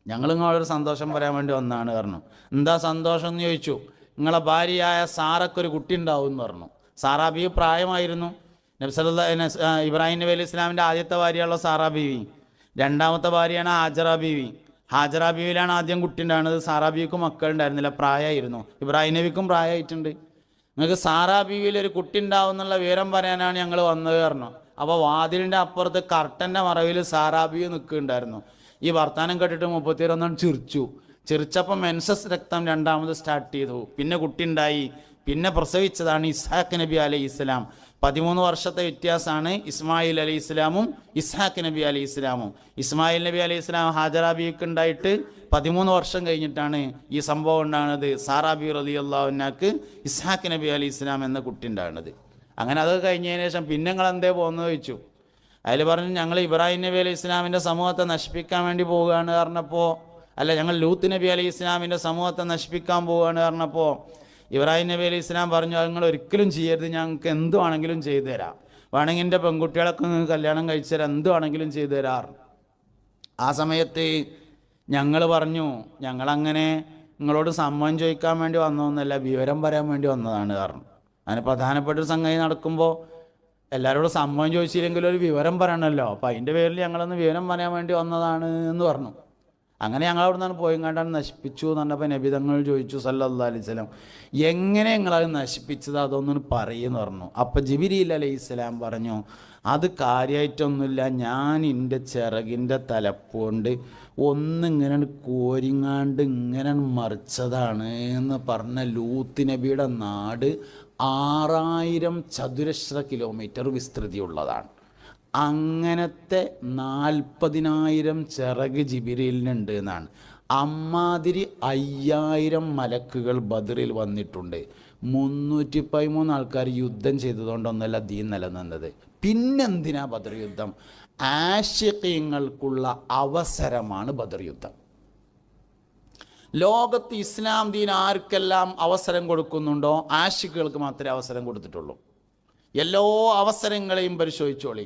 S1: ഞങ്ങൾ നിങ്ങളൊരു സന്തോഷം പറയാൻ വേണ്ടി വന്നതാണ് പറഞ്ഞു. എന്താ സന്തോഷം എന്ന് ചോദിച്ചു. നിങ്ങളെ ഭാര്യയായ സാറക്കൊരു കുട്ടി ഉണ്ടാവും എന്ന് പറഞ്ഞു. സാറാ ബീവി പ്രായമായിരുന്നു. നബി സല്ലല്ലാഹു ഇബ്രാഹിം നബി അലൈഹി ഇസ്ലാമിൻ്റെ ആദ്യത്തെ ഭാര്യയുള്ള സാറാ ബീവി. രണ്ടാമത്തെ ഭാര്യയാണ് ഹാജറ ബീവി. ഹാജറ ബീവിയിലാണ് ആദ്യം കുട്ടി ഉണ്ടാകുന്നത്. സാറാ ബീവിക്കും മക്കളുണ്ടായിരുന്നില്ല, പ്രായമായിരുന്നു. ഇബ്രാഹിം നബിക്കും പ്രായമായിട്ടുണ്ട്. നിങ്ങൾക്ക് സാറാ ബീവിയിൽ ഒരു കുട്ടി ഉണ്ടാവും എന്നുള്ള വിവരം പറയാനാണ് ഞങ്ങൾ വന്നത് പറഞ്ഞു. അപ്പോൾ വാതിലിൻ്റെ അപ്പുറത്ത് കർട്ടൻ്റെ മറവിൽ സാറാ ബീവി നിൽക്കുന്നുണ്ടായിരുന്നു. ഈ വർത്താനം കേട്ടിട്ട് 31 ചിരിച്ചപ്പോൾ മെൻസസ് രക്തം രണ്ടാമത് സ്റ്റാർട്ട് ചെയ്തു. പിന്നെ കുട്ടി ഉണ്ടായി. പിന്നെ പ്രസവിച്ചതാണ് ഇസ്ഹാഖ് നബി അലൈഹി ഇസ്ലാം. 13 വർഷത്തെ വ്യത്യാസമാണ് ഇസ്മായിൽ അലൈഹി ഇസ്ലാമും ഇസ്ഹാഖ് നബി അലൈഹി ഇസ്ലാമും. ഇസ്മായിൽ നബി അലൈഹി ഇസ്ലാം ഹാജറ ബീവിക്ക് ഉണ്ടായിട്ട് 13 വർഷം കഴിഞ്ഞിട്ടാണ് ഈ സംഭവം ഉണ്ടാകുന്നത്. സാറാ ബി റളിയല്ലാഹു അൻഹാക്ക് ഇസ്ഹാഖ് നബി അലൈഹി ഇസ്ലാം എന്ന കുട്ടി ഉണ്ടാകുന്നത്. അങ്ങനെ അത് കഴിഞ്ഞതിന് ശേഷം പിന്നെ നിങ്ങൾ എന്തേ പോകുന്നത് ചോദിച്ചു. അതിൽ പറഞ്ഞു, ഞങ്ങൾ ഇബ്രാഹിം നബി അലൈഹി ഇസ്ലാമിൻ്റെ സമൂഹത്തെ നശിപ്പിക്കാൻ വേണ്ടി പോവുകയാണ് പറഞ്ഞപ്പോൾ, അല്ല ഞങ്ങൾ ലൂത്ത് നബി അലൈഹി ഇസ്ലാമിൻ്റെ സമൂഹത്തെ നശിപ്പിക്കാൻ പോവുകയാണ് പറഞ്ഞപ്പോൾ ഇബ്രാഹിം നബി അലൈഹി ഇസ്ലാം പറഞ്ഞു, അത് നിങ്ങൾ ഒരിക്കലും ചെയ്യരുത്, ഞങ്ങൾക്ക് എന്തുവാണെങ്കിലും ചെയ്തു തരാം, വേണമെങ്കിൽ എൻ്റെ പെൺകുട്ടികളൊക്കെ നിങ്ങൾക്ക് കല്യാണം കഴിച്ചു തരാം, എന്തുവാണെങ്കിലും ചെയ്തു തരാറ്. ആ സമയത്ത് ഞങ്ങൾ പറഞ്ഞു, ഞങ്ങളങ്ങനെ നിങ്ങളോട് സമ്മതം ചോദിക്കാൻ വേണ്ടി വന്നതൊന്നുമല്ല, വിവരം പറയാൻ വേണ്ടി വന്നതാണ് കാരണം. അതിന് പ്രധാനപ്പെട്ടൊരു സംഗതി നടക്കുമ്പോൾ എല്ലാവരോടും സമ്മതം ചോദിച്ചില്ലെങ്കിലും ഒരു വിവരം പറയണമല്ലോ. അപ്പം അതിൻ്റെ പേരിൽ ഞങ്ങളൊന്ന് വിവരം പറയാൻ വേണ്ടി വന്നതാണ് എന്ന് പറഞ്ഞു. അങ്ങനെ ഞങ്ങളവിടെ നിന്നാണ് പോയി കണ്ടാണ് നശിപ്പിച്ചു എന്ന് പറഞ്ഞപ്പോൾ നബി തങ്ങൾ ചോദിച്ചു സല്ലല്ലാഹു അലൈഹി വസല്ലം, എങ്ങനെ നിങ്ങളത് നശിപ്പിച്ചത് അതൊന്നും പറയുമെന്ന് പറഞ്ഞു. അപ്പം ജിബ്രീൽ അലൈഹി സ്വലാം പറഞ്ഞു, അത് കാര്യമായിട്ടൊന്നുമില്ല, ഞാൻ എൻ്റെ ചിറകിൻ്റെ തലപ്പുകൊണ്ട് ഒന്നിങ്ങനെ കോരിങ്ങാണ്ട് ഇങ്ങനെ മറിച്ചതാണ് എന്ന് പറഞ്ഞ ലൂത്ത് നബിയുടെ നാട് 6000 ചതുരശ്ര കിലോമീറ്റർ വിസ്തൃതിയുള്ളതാണ്. അങ്ങനത്തെ 40,000 ചിറക് ജിബ്രീലിനുണ്ട് എന്നാണ്. അമ്മാതിരി 5000 മലക്കുകൾ ബദറിൽ വന്നിട്ടുണ്ട്. 313 ആൾക്കാർ യുദ്ധം ചെയ്തതുകൊണ്ടൊന്നല്ല ദീൻ നിലനിന്നത്. പിന്നെന്തിനാ ബദർ യുദ്ധം? ആശിഖീങ്ങൾക്കുള്ള അവസരമാണ് ബദർ യുദ്ധം. ലോകത്ത് ഇസ്ലാം ദീൻ ആർക്കെല്ലാം അവസരം കൊടുക്കുന്നുണ്ടോ ആശിഖുകൾക്ക് മാത്രമേ അവസരം കൊടുത്തിട്ടുള്ളൂ. എല്ലാ അവസരങ്ങളെയും പരിശോധിച്ചോളി,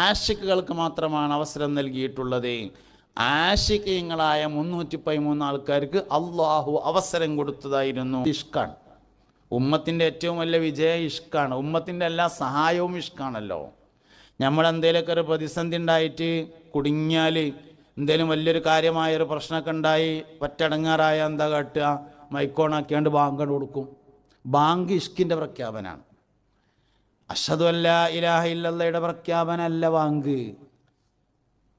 S1: ആശിഖുകൾക്ക് മാത്രമാണ് അവസരം നൽകിയിട്ടുള്ളത്. ആശിഖീങ്ങളായ 313 ആൾക്കാർക്ക് അള്ളാഹു അവസരം കൊടുത്തതായിരുന്നു. ഇഷ്കാണ് ഉമ്മത്തിൻ്റെ ഏറ്റവും വലിയ വിജയം. ഇഷ്കാണ് ഉമ്മത്തിൻ്റെ എല്ലാ സഹായവും ഇഷ്കാണല്ലോ. നമ്മളെന്തേലൊക്കെ ഒരു പ്രതിസന്ധി ഉണ്ടായിട്ട് കുടുങ്ങിയാൽ, എന്തേലും വലിയൊരു കാര്യമായൊരു പ്രശ്നമൊക്കെ ഉണ്ടായി ഒറ്റടങ്ങാറായ എന്താ കാട്ടുക? മൈക്കോണാക്കിയാണ്ട് ബാങ്ക് കൊടുക്കും. ബാങ്ക് ഇഷ്കിൻ്റെ പ്രഖ്യാപനമാണ്. അഷ്ഹദു അല്ലാ ഇലാഹ ഇല്ലല്ലാഹയുടെ പ്രഖ്യാപനമല്ല ബാങ്ക്,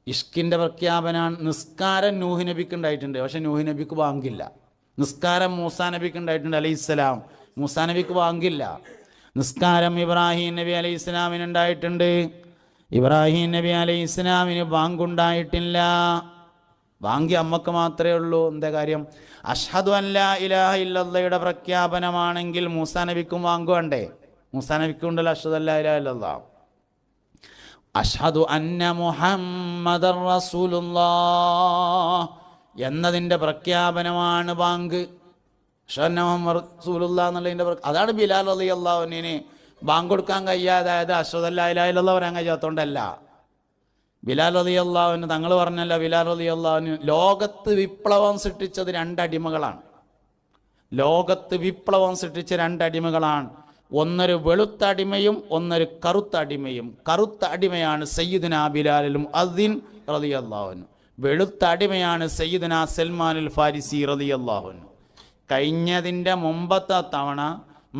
S1: ഇഷ്കിൻ്റെ പ്രഖ്യാപനമാണ്. നിസ്കാരം നൂഹ് നബിക്ക് ഉണ്ടായിട്ടുണ്ട്, പക്ഷെ നൂഹ് നബിക്ക് ബാങ്കില്ല. നിസ്കാരം മൂസാ നബിക്ക് ഉണ്ടായിട്ടുണ്ട് അലൈഹിസ്സലാം, മൂസാ നബിക്ക് ബാങ്കില്ല. നിസ്കാരം ഇബ്രാഹിം നബി അലൈഹി ഇസ്ലാമിന് ഉണ്ടായിട്ടുണ്ട്, ഇബ്രാഹിം നബി അലൈഹി ഇസ്ലാമിന് ബാങ്കുണ്ടായിട്ടില്ല. ബാങ്കി അമ്മക്ക് മാത്രമേ ഉള്ളൂ. എന്താ കാര്യം? അഷ്ഹദു അല്ലാ ഇലാഹ ഇല്ലല്ലാഹയുടെ പ്രഖ്യാപനമാണെങ്കിൽ മൂസാ നബിക്കും ബാങ്ക് വേണ്ടേ? മൂസാ നബിക്കും ഉണ്ടല്ലോ അഷ്ഹദു അല്ലാ ഇലാഹ ഇല്ലല്ലാഹ്. അഷ്ഹദു അന്ന മുഹമ്മദർ റസൂലുള്ളാഹ് എന്നതിൻ്റെ പ്രഖ്യാപനമാണ് ബാങ്ക്. അഷ്ഹദു മുഹമ്മദ് റസൂലുള്ളാഹ് എന്നുള്ളതിൻ്റെ അതാണ് ബിലാൽ റളിയല്ലാഹു അൻഹുവിന് ബാങ്ക് കൊടുക്കാൻ കഴിയാതായത്. അഷ്ഹദു അല്ലാ ഇലാഹ ഇല്ലല്ലാഹ് പറയാൻ കഴിയാത്തതുകൊണ്ടല്ല. ബിലാൽ റളിയല്ലാഹു അൻഹു തങ്ങൾ പറഞ്ഞല്ലോ, ബിലാൽ റളിയല്ലാഹു അൻഹു ലോകത്ത് വിപ്ലവം സൃഷ്ടിച്ചത് 2 അടിമകളാണ്. ലോകത്ത് വിപ്ലവം സൃഷ്ടിച്ച 2 അടിമകളാണ്. ഒന്നൊരു വെളുത്ത അടിമയും ഒന്നൊരു കറുത്ത അടിമയും. കറുത്ത അടിമയാണ് സയ്യിദുനാ ബിലാലും അദ്ദിൻ റളിയല്ലാഹു അൻഹു. വെളുത്ത അടിമയാണ് സയ്യിദുനാ സൽമാനുൽ ഫാരിസി റളിയല്ലാഹു അൻഹു. കഴിഞ്ഞതിൻ്റെ മുമ്പത്തെ തവണ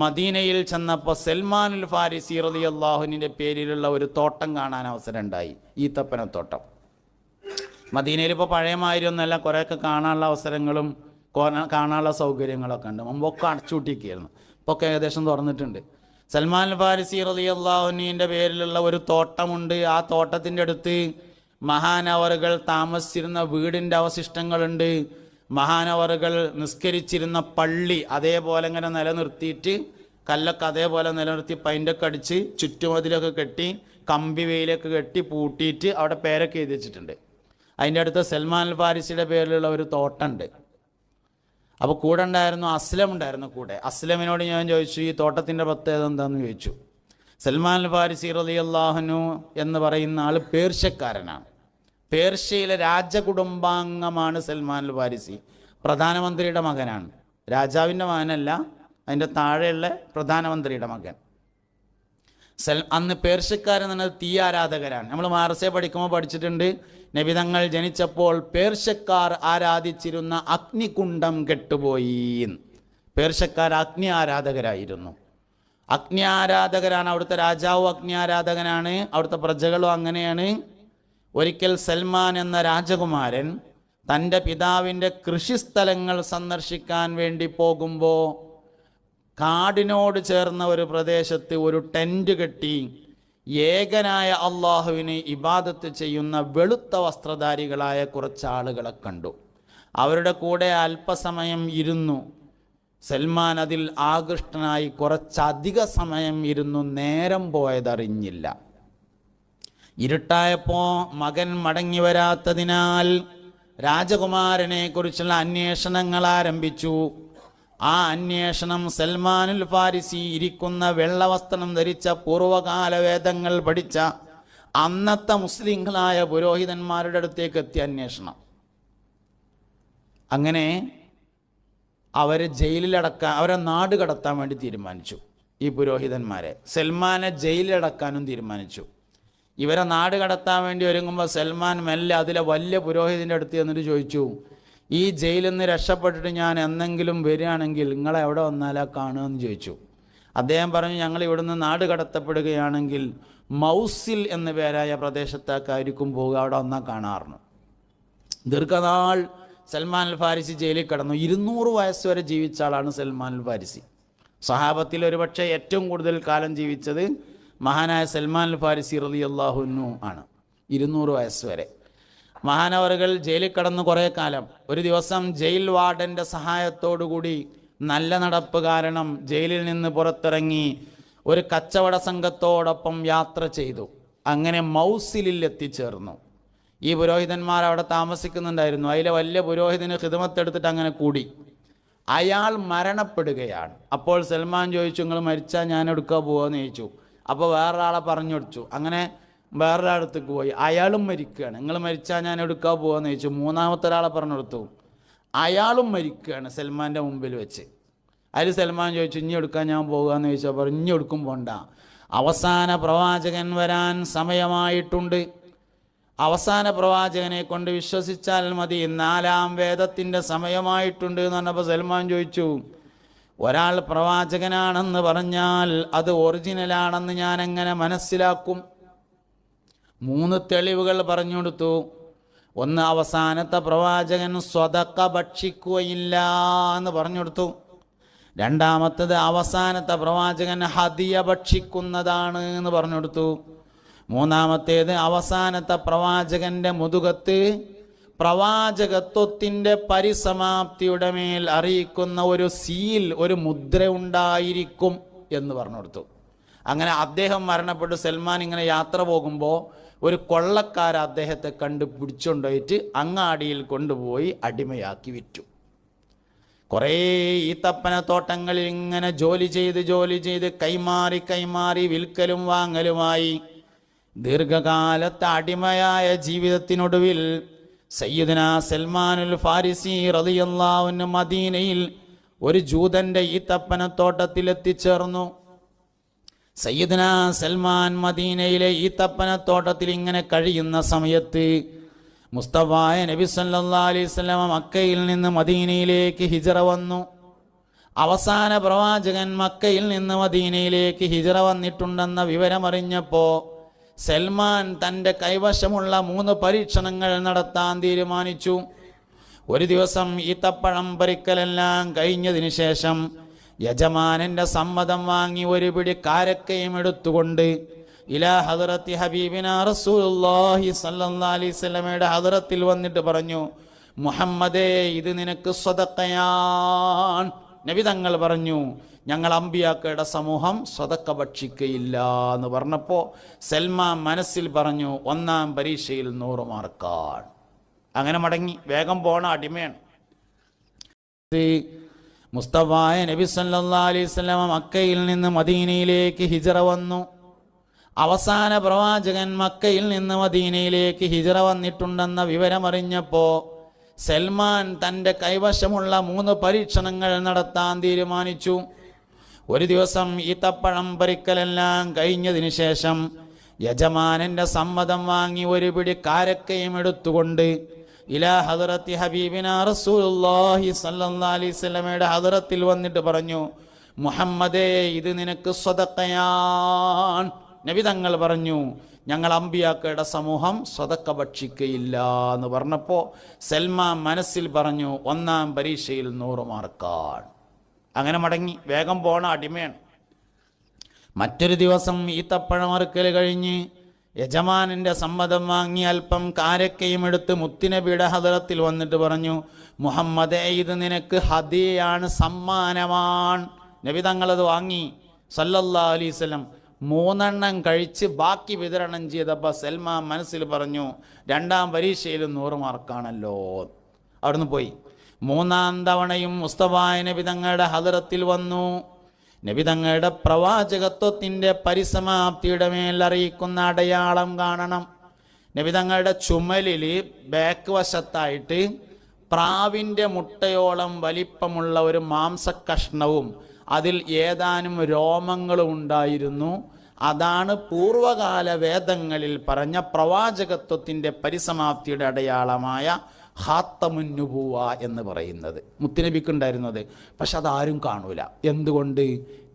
S1: മദീനയിൽ ചെന്നപ്പോൾ സൽമാനുൽ ഫാരിസി റളിയല്ലാഹുവിൻ്റെ പേരിലുള്ള ഒരു തോട്ടം കാണാൻ അവസരം ഉണ്ടായി, ഈത്തപ്പനത്തോട്ടം. മദീനയിൽ ഇപ്പോൾ പഴയമായിരുന്നല്ല, കുറേയൊക്കെ കാണാനുള്ള അവസരങ്ങളും കാണാനുള്ള സൗകര്യങ്ങളൊക്കെ ഉണ്ട്. മുമ്പൊക്കെ അടച്ചുകൂട്ടിയൊക്കെയായിരുന്നു, ഇപ്പോൾ ഒക്കെ ഏകദേശം തുറന്നിട്ടുണ്ട്. സൽമാനുൽ ഫാരിസി റളിയല്ലാഹുവിൻ്റെ പേരിലുള്ള ഒരു തോട്ടമുണ്ട്. ആ തോട്ടത്തിൻ്റെ അടുത്ത് മഹാനവറുകൾ താമസിച്ചിരുന്ന വീടിൻ്റെ അവശിഷ്ടങ്ങളുണ്ട്. മഹാനവറുകൾ നിസ്കരിച്ചിരുന്ന പള്ളി അതേപോലെ ഇങ്ങനെ നിലനിർത്തിയിട്ട്, കല്ലൊക്കെ അതേപോലെ നിലനിർത്തി പൈൻ്റൊക്കെ അടിച്ച് ചുറ്റുമതിലൊക്കെ കെട്ടി കമ്പി വെയിലൊക്കെ കെട്ടി പൂട്ടിയിട്ട് അവിടെ പേരൊക്കെ എഴുതി വെച്ചിട്ടുണ്ട്. അതിൻ്റെ അടുത്ത് സൽമാനുൽ ഫാരിസിയുടെ പേരിലുള്ള ഒരു തോട്ടമുണ്ട്. അപ്പോൾ കൂടെ ഉണ്ടായിരുന്നു അസ്ലം ഉണ്ടായിരുന്നു കൂടെ. അസ്ലമിനോട് ഞാൻ ചോദിച്ചു, ഈ തോട്ടത്തിൻ്റെ പ്രത്യേകത എന്താണെന്ന് ചോദിച്ചു. സൽമാനുൽ ഫാരിസി റളിയല്ലാഹു അൻഹു എന്ന് പറയുന്ന ആൾ പേർഷ്യക്കാരനാണ്. പേർഷ്യയിലെ രാജകുടുംബാംഗമാണ് സൽമാനുൽ ഫാരിസി. പ്രധാനമന്ത്രിയുടെ മകനാണ്, രാജാവിൻ്റെ മകനല്ല, അതിൻ്റെ താഴെയുള്ള പ്രധാനമന്ത്രിയുടെ മകൻ. അന്ന് പേർഷ്യക്കാരെന്ന് തീ ആരാധകരാണ്. നമ്മൾ മാർസെ പഠിക്കുമ്പോൾ പഠിച്ചിട്ടുണ്ട്, നബിതങ്ങൾ ജനിച്ചപ്പോൾ പേർഷ്യക്കാർ ആരാധിച്ചിരുന്ന അഗ്നികുണ്ഡം കെട്ടുപോയി. പേർഷ്യക്കാർ അഗ്നി ആരാധകരായിരുന്നു. അഗ്നി ആരാധകരാണ്. അവിടുത്തെ രാജാവും അഗ്നി ആരാധകനാണ്, അവിടുത്തെ പ്രജകളും അങ്ങനെയാണ്. ഒരിക്കൽ സൽമാൻ എന്ന രാജകുമാരൻ തൻ്റെ പിതാവിൻ്റെ കൃഷിസ്ഥലങ്ങൾ സന്ദർശിക്കാൻ വേണ്ടി പോകുമ്പോൾ കാടിനോട് ചേർന്ന ഒരു പ്രദേശത്ത് ഒരു ടെൻറ്റ് കെട്ടി ഏകനായ അള്ളാഹുവിന് ഇബാദത്ത് ചെയ്യുന്ന വെളുത്ത വസ്ത്രധാരികളായ കുറച്ച് ആളുകളെ കണ്ടു. അവരുടെ കൂടെ അല്പസമയം ഇരുന്നു. സൽമാൻ അതിൽ ആകൃഷ്ടനായി കുറച്ചധിക സമയം ഇരുന്നു. നേരം പോയതറിഞ്ഞില്ല. ഇരുട്ടായപ്പോൾ മകൻ മടങ്ങി വരാത്തതിനാൽ രാജകുമാരനെ കുറിച്ചുള്ള അന്വേഷണങ്ങൾ ആരംഭിച്ചു. ആ അന്വേഷണം സൽമാനുൽ ഫാരിസി ഇരിക്കുന്ന വെള്ളവസ്ത്രം ധരിച്ച പൂർവകാല വേദങ്ങൾ പഠിച്ച അന്നത്തെ മുസ്ലിങ്ങളായ പുരോഹിതന്മാരുടെ അടുത്തേക്ക് എത്തിയ അന്വേഷണം. അങ്ങനെ അവരെ ജയിലിലടക്കാൻ, അവരെ നാട് കടത്താൻ വേണ്ടി തീരുമാനിച്ചു. ഈ പുരോഹിതന്മാരെ സൽമാനെ ജയിലിലടക്കാനും തീരുമാനിച്ചു. ഇവരെ നാട് കടത്താൻ വേണ്ടി ഒരുങ്ങുമ്പോൾ സൽമാൻ മെല്ലെ അതിലെ വലിയ പുരോഹിതൻ്റെ അടുത്ത് എന്നിട്ട് ചോദിച്ചു, ഈ ജയിലിൽ നിന്ന് രക്ഷപ്പെട്ടിട്ട് ഞാൻ എന്നെങ്കിലും വരികയാണെങ്കിൽ നിങ്ങളെ എവിടെ വന്നാലാ കാണുമെന്ന് ചോദിച്ചു. അദ്ദേഹം പറഞ്ഞു, ഞങ്ങൾ ഇവിടുന്ന് നാട് കടത്തപ്പെടുകയാണെങ്കിൽ മൗസിൽ എന്ന പേരായ പ്രദേശത്തേക്കായിരിക്കും പോവുക, അവിടെ വന്നാൽ കാണാറുണ്ട്. ദീർഘനാൾ സൽമാൻ അൽ ഫാരിസി ജയിലിൽ കിടന്നു. 200 വയസ്സ് വരെ ജീവിച്ച ആളാണ് സൽമാൻ അൽ ഫാരിസി. സഹാബത്തിൽ ഒരുപക്ഷെ ഏറ്റവും കൂടുതൽ കാലം ജീവിച്ചത് മഹാനായ സൽമാൻ അൽ ഫാരിസി റളിയല്ലാഹു അൻഹു ആണ്. 200 വയസ്സ് വരെ മഹാനവറുകൾ ജയിലിൽ കിടന്നു കുറേ കാലം. ഒരു ദിവസം ജയിൽ വാർഡൻ്റെ സഹായത്തോടുകൂടി നല്ല നടപ്പ് കാരണം ജയിലിൽ നിന്ന് പുറത്തിറങ്ങി ഒരു കച്ചവട സംഘത്തോടൊപ്പം യാത്ര ചെയ്തു. അങ്ങനെ മൗസിലിൽ എത്തിച്ചേർന്നു. ഈ പുരോഹിതന്മാർ അവിടെ താമസിക്കുന്നുണ്ടായിരുന്നു. അതിലെ വലിയ പുരോഹിതന് ഖിദ്മത്തെടുത്തിട്ട് അങ്ങനെ കൂടി. അയാൾ മരണപ്പെടുകയാണ്. അപ്പോൾ സൽമാൻ ചോദിച്ചു, നിങ്ങൾ മരിച്ചാൽ ഞാൻ എടുക്കാൻ പോവാന്ന് ചോദിച്ചു. അപ്പോൾ വേറൊരാളെ പറഞ്ഞു കൊടുത്തു. അങ്ങനെ വേറൊരാളടുത്തേക്ക് പോയി. അയാളും മരിക്കുകയാണ്. നിങ്ങൾ മരിച്ചാൽ ഞാൻ എടുക്കാൻ പോവാന്ന് ചോദിച്ചു. മൂന്നാമത്തെ ഒരാളെ പറഞ്ഞു കൊടുത്തു. അയാളും മരിക്കുകയാണ് സൽമാൻ്റെ മുമ്പിൽ വെച്ച്. അതിൽ സൽമാൻ ചോദിച്ചു, ഇനി എടുക്കാൻ ഞാൻ പോകുകയെന്ന് ചോദിച്ചാൽ പറഞ്ഞു, ഇനി എടുക്കും പോണ്ട, അവസാന പ്രവാചകൻ വരാൻ സമയമായിട്ടുണ്ട്. അവസാന പ്രവാചകനെ കൊണ്ട് വിശ്വസിച്ചാൽ മതി, 4-ാം വേദത്തിൻ്റെ സമയമായിട്ടുണ്ട് എന്ന് പറഞ്ഞപ്പോൾ സൽമാൻ ചോദിച്ചു, ഒരാൾ പ്രവാചകനാണെന്ന് പറഞ്ഞാൽ അത് ഒറിജിനലാണെന്ന് ഞാൻ എങ്ങനെ മനസ്സിലാക്കും? 3 തെളിവുകൾ പറഞ്ഞു കൊടുത്തു. ഒന്ന്, അവസാനത്തെ പ്രവാചകൻ സ്വതക്ക ഭക്ഷിക്കുകയില്ല എന്ന് പറഞ്ഞു കൊടുത്തു. രണ്ടാമത്തത്, അവസാനത്തെ പ്രവാചകൻ ഹദിയ ഭക്ഷിക്കുന്നതാണ് എന്ന് പറഞ്ഞു കൊടുത്തു. മൂന്നാമത്തേത്, അവസാനത്തെ പ്രവാചകന്റെ മുതുകത്ത് പ്രവാചകത്വത്തിൻ്റെ പരിസമാപ്തിയുടെ മേൽ അറിയിക്കുന്ന ഒരു സീൽ, ഒരു മുദ്ര ഉണ്ടായിരിക്കും എന്ന് പറഞ്ഞു കൊടുത്തു. അങ്ങനെ അദ്ദേഹം മരണപ്പെട്ടു. സൽമാൻ ഇങ്ങനെ യാത്ര പോകുമ്പോൾ ഒരു കൊള്ളക്കാർ അദ്ദേഹത്തെ കണ്ട് പിടിച്ചുകൊണ്ടുപോയിട്ട് അങ്ങാടിയിൽ കൊണ്ടുപോയി അടിമയാക്കി വിറ്റു. കുറേ ഈത്തപ്പന തോട്ടങ്ങളിൽ ഇങ്ങനെ ജോലി ചെയ്ത് കൈമാറി വിൽക്കലും വാങ്ങലുമായി ദീർഘകാലത്തെ അടിമയായ ജീവിതത്തിനൊടുവിൽ സയ്യിദുനാ സൽമാനുൽ ഫാരിസി റളിയല്ലാഹു അൻഹു മദീനയിൽ ഒരു ജൂതന്റെ ഈത്തപ്പനത്തോട്ടത്തിൽ എത്തിച്ചേർന്നു. സയ്യിദുനാ സൽമാൻ മദീനയിലെ ഈത്തപ്പനത്തോട്ടത്തിൽ ഇങ്ങനെ കഴിയുന്ന സമയത്ത് മുസ്തഫായ നബി സല്ലല്ലാഹു അലൈഹി വസല്ലം മക്കയിൽ നിന്ന് മദീനയിലേക്ക് ഹിജ്റ വന്നു. അവസാന പ്രവാചകൻ മക്കയിൽ നിന്ന് മദീനയിലേക്ക് ഹിജ്റ വന്നിട്ടുണ്ടെന്ന വിവരമറിഞ്ഞപ്പോൾ സൽമാൻ തൻ്റെ കൈവശമുള്ള 3 പരീക്ഷണങ്ങൾ നടത്താൻ തീരുമാനിച്ചു. ഒരു ദിവസം ഈത്തപ്പഴം പറിക്കലെല്ലാം കഴിഞ്ഞതിന് ശേഷം യജമാനന്റെ സമ്മതം വാങ്ങി ഒരു പിടി കാരക്കയും എടുത്തുകൊണ്ട് ഇലാ ഹദ്റത്തി ഹബീബിനാ റസൂലുള്ളാഹി സ്വല്ലല്ലാഹി അലൈഹി വസല്ലമയുടെ ഹദ്റത്തിൽ വന്നിട്ട് പറഞ്ഞു, മുഹമ്മദേ, ഇത് നിനക്ക് സ്വതക്കയാണ്. നബി തങ്ങൾ പറഞ്ഞു, ഞങ്ങൾ അമ്പിയാക്കളുടെ സമൂഹം സ്വതക്ക ഭക്ഷിക്കയില്ല എന്ന് പറഞ്ഞപ്പോൾ സൽമാൻ മനസ്സിൽ പറഞ്ഞു, 1-ാം പരീക്ഷയിൽ 100 മാർക്കാണ്. അങ്ങനെ മടങ്ങി. വേഗം പോണ അടിമയാണ്. മുസ്തഫായ നബി സല്ലല്ലാഹു അലൈഹി വസല്ലം മക്കയിൽ നിന്ന് മദീനയിലേക്ക് ഹിജ്റ വന്നു. അവസാന പ്രവാചകൻ മക്കയിൽ നിന്ന് മദീനയിലേക്ക് ഹിജ്റ വന്നിട്ടുണ്ടെന്ന വിവരമറിഞ്ഞപ്പോൾ സൽമാൻ തൻ്റെ കൈവശമുള്ള 3 പരീക്ഷണങ്ങൾ നടത്താൻ തീരുമാനിച്ചു. ഒരു ദിവസം ഈത്തപ്പഴം പറിക്കലെല്ലാം കഴിഞ്ഞതിന് ശേഷം യജമാനന്റെ സമ്മതം വാങ്ങി ഒരു പിടി കാരക്കയും എടുത്തുകൊണ്ട് ഇലാ ഹദറത്തി ഹബീബിനാ റസൂലുള്ളാഹി സ്വല്ലല്ലാഹി അലൈഹി വസല്ലമയുടെ ഹദറത്തിൽ വന്നിട്ട് പറഞ്ഞു, മുഹമ്മദേ, ഇത് നിനക്ക് സ്വതക്കയാണ്. നബി തങ്ങൾ പറഞ്ഞു, ഞങ്ങൾ അമ്പിയാക്കളുടെ സമൂഹം സ്വതക്ക ഭക്ഷിക്കയില്ല എന്ന് പറഞ്ഞപ്പോൾ സൽമാൻ മനസ്സിൽ പറഞ്ഞു, ഒന്നാം പരീക്ഷയിൽ 100 മാർക്കാണ്. അങ്ങനെ മടങ്ങി, വേഗം പോണ അടിമയാണ്. മറ്റൊരു ദിവസം ഈത്തപ്പഴം അറുക്കൽ കഴിഞ്ഞ് യജമാനന്റെ സമ്മതം വാങ്ങി അല്പം കാരക്കയും എടുത്ത് മുത്തുനബിയുടെ ഹദറത്തിൽ വന്നിട്ട് പറഞ്ഞു, മുഹമ്മദേ, ഇത് നിനക്ക് ഹദിയയാണ്, സമ്മാനമാണ്. നബി തങ്ങളത് വാങ്ങി സല്ലല്ലാഹു അലൈഹി വസല്ലം 3 എണ്ണം കഴിച്ച് ബാക്കി വിതരണം ചെയ്തപ്പോൾ സൽമാൻ മനസ്സിൽ പറഞ്ഞു, രണ്ടാം പരീക്ഷയിൽ 100 മാർക്കാണല്ലോ. അവിടുന്ന് പോയി. 3-ാം തവണയും മുസ്തഫായ നബി തങ്ങളുടെ ഹദറത്തിൽ വന്നു. നബി തങ്ങളുടെ പ്രവാചകത്വത്തിൻ്റെ പരിസമാപ്തിയുടെ മേൽ അറിയിക്കുന്ന അടയാളം കാണണം. നബി തങ്ങളുടെ ചുമലിൽ ബാക്ക് വശത്തായിട്ട് പ്രാവിൻ്റെ മുട്ടയോളം വലിപ്പമുള്ള ഒരു മാംസക്കഷ്ണവും അതിൽ ഏതാനും രോമങ്ങളും ഉണ്ടായിരുന്നു. അതാണ് പൂർവകാല വേദങ്ങളിൽ പറഞ്ഞ പ്രവാചകത്വത്തിൻ്റെ പരിസമാപ്തിയുടെ അടയാളമായ ഖാത്തമുൻ നുബുവ എന്ന് പറയുന്നത് മുത്തുനബിക്കുണ്ടായിരുന്നത്. പക്ഷെ അതാരും കാണൂല. എന്തുകൊണ്ട്?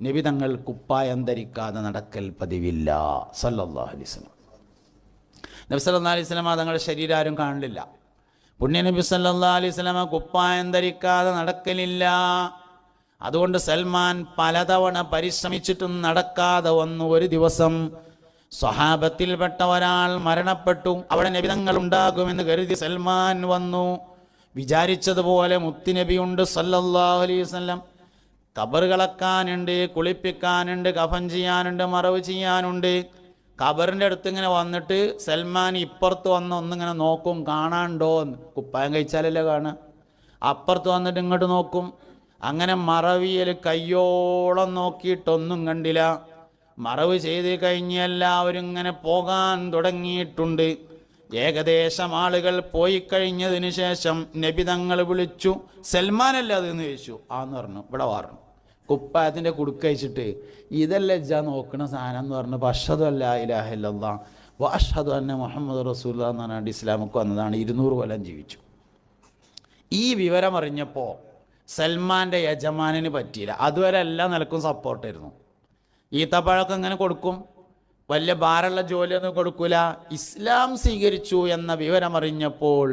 S1: നബി തങ്ങൾ കുപ്പായം ധരിക്കാതെ നടക്കൽ പതിവില്ല സല്ലല്ലാഹു അലൈഹി വസല്ലം. നബി സല്ലല്ലാഹു അലൈഹി വസല്ലം തങ്ങളുടെ ശരീരം ആരും കാണില്ല. പുണ്യനബി സല്ലല്ലാഹു അലൈഹി വസല്ലം കുപ്പായം ധരിക്കാതെ നടക്കലില്ല. അതുകൊണ്ട് സൽമാൻ പലതവണ പരിശ്രമിച്ചിട്ടും നടക്കാതെ വന്നു. ഒരു ദിവസം സ്വഹാബത്തിൽപ്പെട്ട ഒരാൾ മരണപ്പെട്ടു. അവിടെ നബി തങ്ങൾ ഉണ്ടാകുമെന്ന് കരുതി സൽമാൻ വന്നു. വിചാരിച്ചതുപോലെ മുത്തുനബിയുണ്ട് സല്ലല്ലാഹു അലൈഹി വസല്ലം. ഖബർ കളക്കാനുണ്ട്, കുളിപ്പിക്കാനുണ്ട്, കഫൻ ചെയ്യാനുണ്ട്, മറവ് ചെയ്യാനുണ്ട്. ഖബറിൻ്റെ അടുത്ത് ഇങ്ങനെ വന്നിട്ട് സൽമാൻ ഇപ്പുറത്ത് വന്ന് ഒന്നിങ്ങനെ നോക്കും, കാണാണ്ടോ എന്ന്. കുപ്പായം കഴിച്ചാലല്ലേ കാണുക. അപ്പുറത്ത് വന്നിട്ട് ഇങ്ങോട്ട് നോക്കും. അങ്ങനെ മറവിയിൽ കയ്യോളം നോക്കിയിട്ടൊന്നും കണ്ടില്ല. മറവ് ചെയ്ത് കഴിഞ്ഞ് എല്ലാവരും ഇങ്ങനെ പോകാൻ തുടങ്ങിയിട്ടുണ്ട്. ഏകദേശം ആളുകൾ പോയി കഴിഞ്ഞതിന് ശേഷം നബി തങ്ങൾ വിളിച്ചു, സൽമാനല്ലേ അതെന്ന് ചോദിച്ചു. ആന്ന് പറഞ്ഞു. ഇവിടെ പറഞ്ഞു കുപ്പായത്തിൻ്റെ കുടുക്കയച്ചിട്ട്, ഇതല്ലേ ഇജ്ജാ നോക്കണ സാധനം എന്ന് പറഞ്ഞു. അഷ്ഹദു അല്ലാ ഇലാഹ ഇല്ലല്ലാഹ് വ അഷ്ഹദു അന്ന മുഹമ്മദ് റസൂലുള്ളാഹി എന്ന് പറഞ്ഞാൽ ഇസ്ലാമൊക്കെ വന്നതാണ്. 200 കൊല്ലം ജീവിച്ചു. ഈ വിവരം അറിഞ്ഞപ്പോൾ സൽമാൻ്റെ യജമാനന് പറ്റിയില്ല. അതുവരെ എല്ലാ നിലക്കും സപ്പോർട്ടായിരുന്നു. ഈത്തപ്പഴമൊക്കെ ഇങ്ങനെ കൊടുക്കും, വലിയ ഭാരമുള്ള ജോലിയൊന്നും കൊടുക്കൂല. ഇസ്ലാം സ്വീകരിച്ചു എന്ന വിവരമറിഞ്ഞപ്പോൾ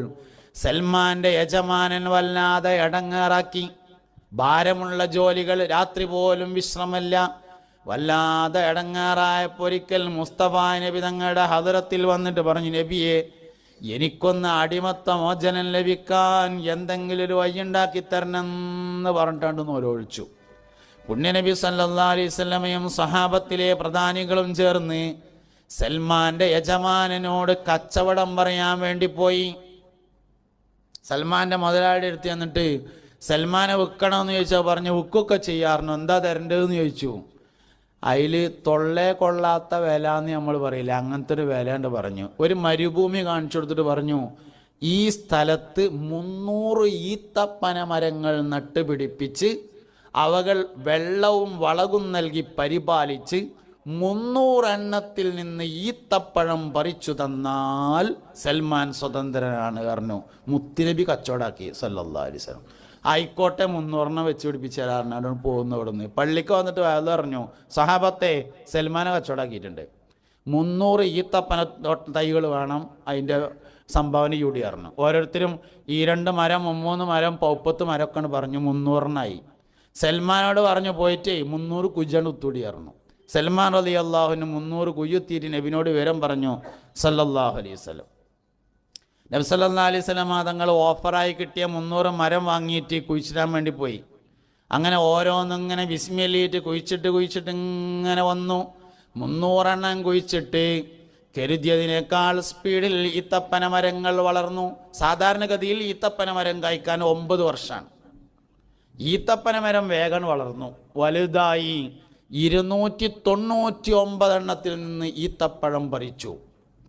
S1: സൽമാൻ്റെ യജമാനൻ വല്ലാതെ ഇടങ്ങേറാക്കി. ഭാരമുള്ള ജോലികൾ, രാത്രി പോലും വിശ്രമമില്ല. വല്ലാതെ ഇടങ്ങേറായപ്പോൾ ഒരിക്കൽ മുസ്തഫ നബി തങ്ങളുടെ ഹദറത്തിൽ വന്നിട്ട് പറഞ്ഞു, നബിയെ, എനിക്കൊന്ന് അടിമത്ത മോചനം ലഭിക്കാൻ എന്തെങ്കിലും ഒരു വഴിയുണ്ടാക്കി തരണം എന്ന് പറഞ്ഞിട്ടാണ്ട് നോലൊഴിച്ചു. പുണ്യനബി സല്ലല്ലാഹു അലൈഹി വസല്ലമയും സഹാബത്തിലെ പ്രധാനികളും ചേർന്ന് സൽമാന്റെ യജമാനനോട് കച്ചവടം പറയാൻ വേണ്ടി പോയി. സൽമാന്റെ മുതലാളിയുടെ അടുത്ത് എന്നിട്ട് സൽമാനെ വിൽക്കണമെന്ന് ചോദിച്ചാൽ പറഞ്ഞു, വിൽക്കൊക്കെ ചെയ്യാറുണ്ട്, എന്താ തരേണ്ടതെന്ന് ചോദിച്ചു. അതിൽ തൊള്ളേ കൊള്ളാത്ത വില എന്ന് നമ്മൾ പറയില്ല, അങ്ങനത്തെ ഒരു വില ഉണ്ട് പറഞ്ഞു. ഒരു മരുഭൂമി കാണിച്ചു കൊടുത്തിട്ട് പറഞ്ഞു, ഈ സ്ഥലത്ത് 300 ഈത്തപ്പന മരങ്ങൾ നട്ടുപിടിപ്പിച്ച് അവകൾ വെള്ളവും വളവും നൽകി പരിപാലിച്ച് 300 എണ്ണത്തിൽ നിന്ന് ഈത്തപ്പഴം പറിച്ചു തന്നാൽ സൽമാൻ സ്വതന്ത്രനാണ് പറഞ്ഞു. മുത്തുനബി കച്ചവടാക്കി സല്ലല്ലാഹു അലൈഹി വസല്ലം. ആയിക്കോട്ടെ, 300 വെച്ച് പിടിപ്പിച്ച് തരാറുണ്ട്. പോകുന്നു. അവിടെ നിന്ന് പള്ളിക്ക് വന്നിട്ട് അത് പറഞ്ഞു, സഹാബത്തെ, സൽമാനെ കച്ചവടാക്കിയിട്ടുണ്ട്, 300 ഈത്തപ്പന തൈകൾ വേണം, അതിൻ്റെ സംഭാവന കൂടി പറഞ്ഞു. ഓരോരുത്തരും 2 മരം 3 മരം 30 മരമൊക്കെയാണ് പറഞ്ഞു. 300 സൽമാനോട് പറഞ്ഞു, പോയിട്ട് 300 കുജ്ജാണ് ഉത്തൂടി പറഞ്ഞു. സൽമാൻ റളിയല്ലാഹുവിന് 300 കുയ്യുത്തീറ്റ് നബിനോട് വിവരം പറഞ്ഞു സല്ലല്ലാഹു അലൈഹി വസല്ലം. നബി സല്ലല്ലാഹു അലൈഹി വസല്ലം തങ്ങൾ ഓഫറായി കിട്ടിയ 300 മരം വാങ്ങിയിട്ട് കുഴിച്ചിടാൻ വേണ്ടി പോയി. അങ്ങനെ ഓരോന്നിങ്ങനെ ബിസ്മില്ലിയിട്ട് കുഴിച്ചിട്ട് ഇങ്ങനെ വന്നു. 300 എണ്ണം കുഴിച്ചിട്ട് കരുതിയതിനേക്കാൾ സ്പീഡിൽ ഈത്തപ്പന മരങ്ങൾ വളർന്നു. സാധാരണഗതിയിൽ ഈത്തപ്പന മരം കായ്ക്കാൻ 9 വർഷമാണ്. ഈത്തപ്പന മരം വേഗം വളർന്നു, വലുതായി. 299 എണ്ണത്തിൽ നിന്ന് ഈത്തപ്പഴം പറിച്ചു.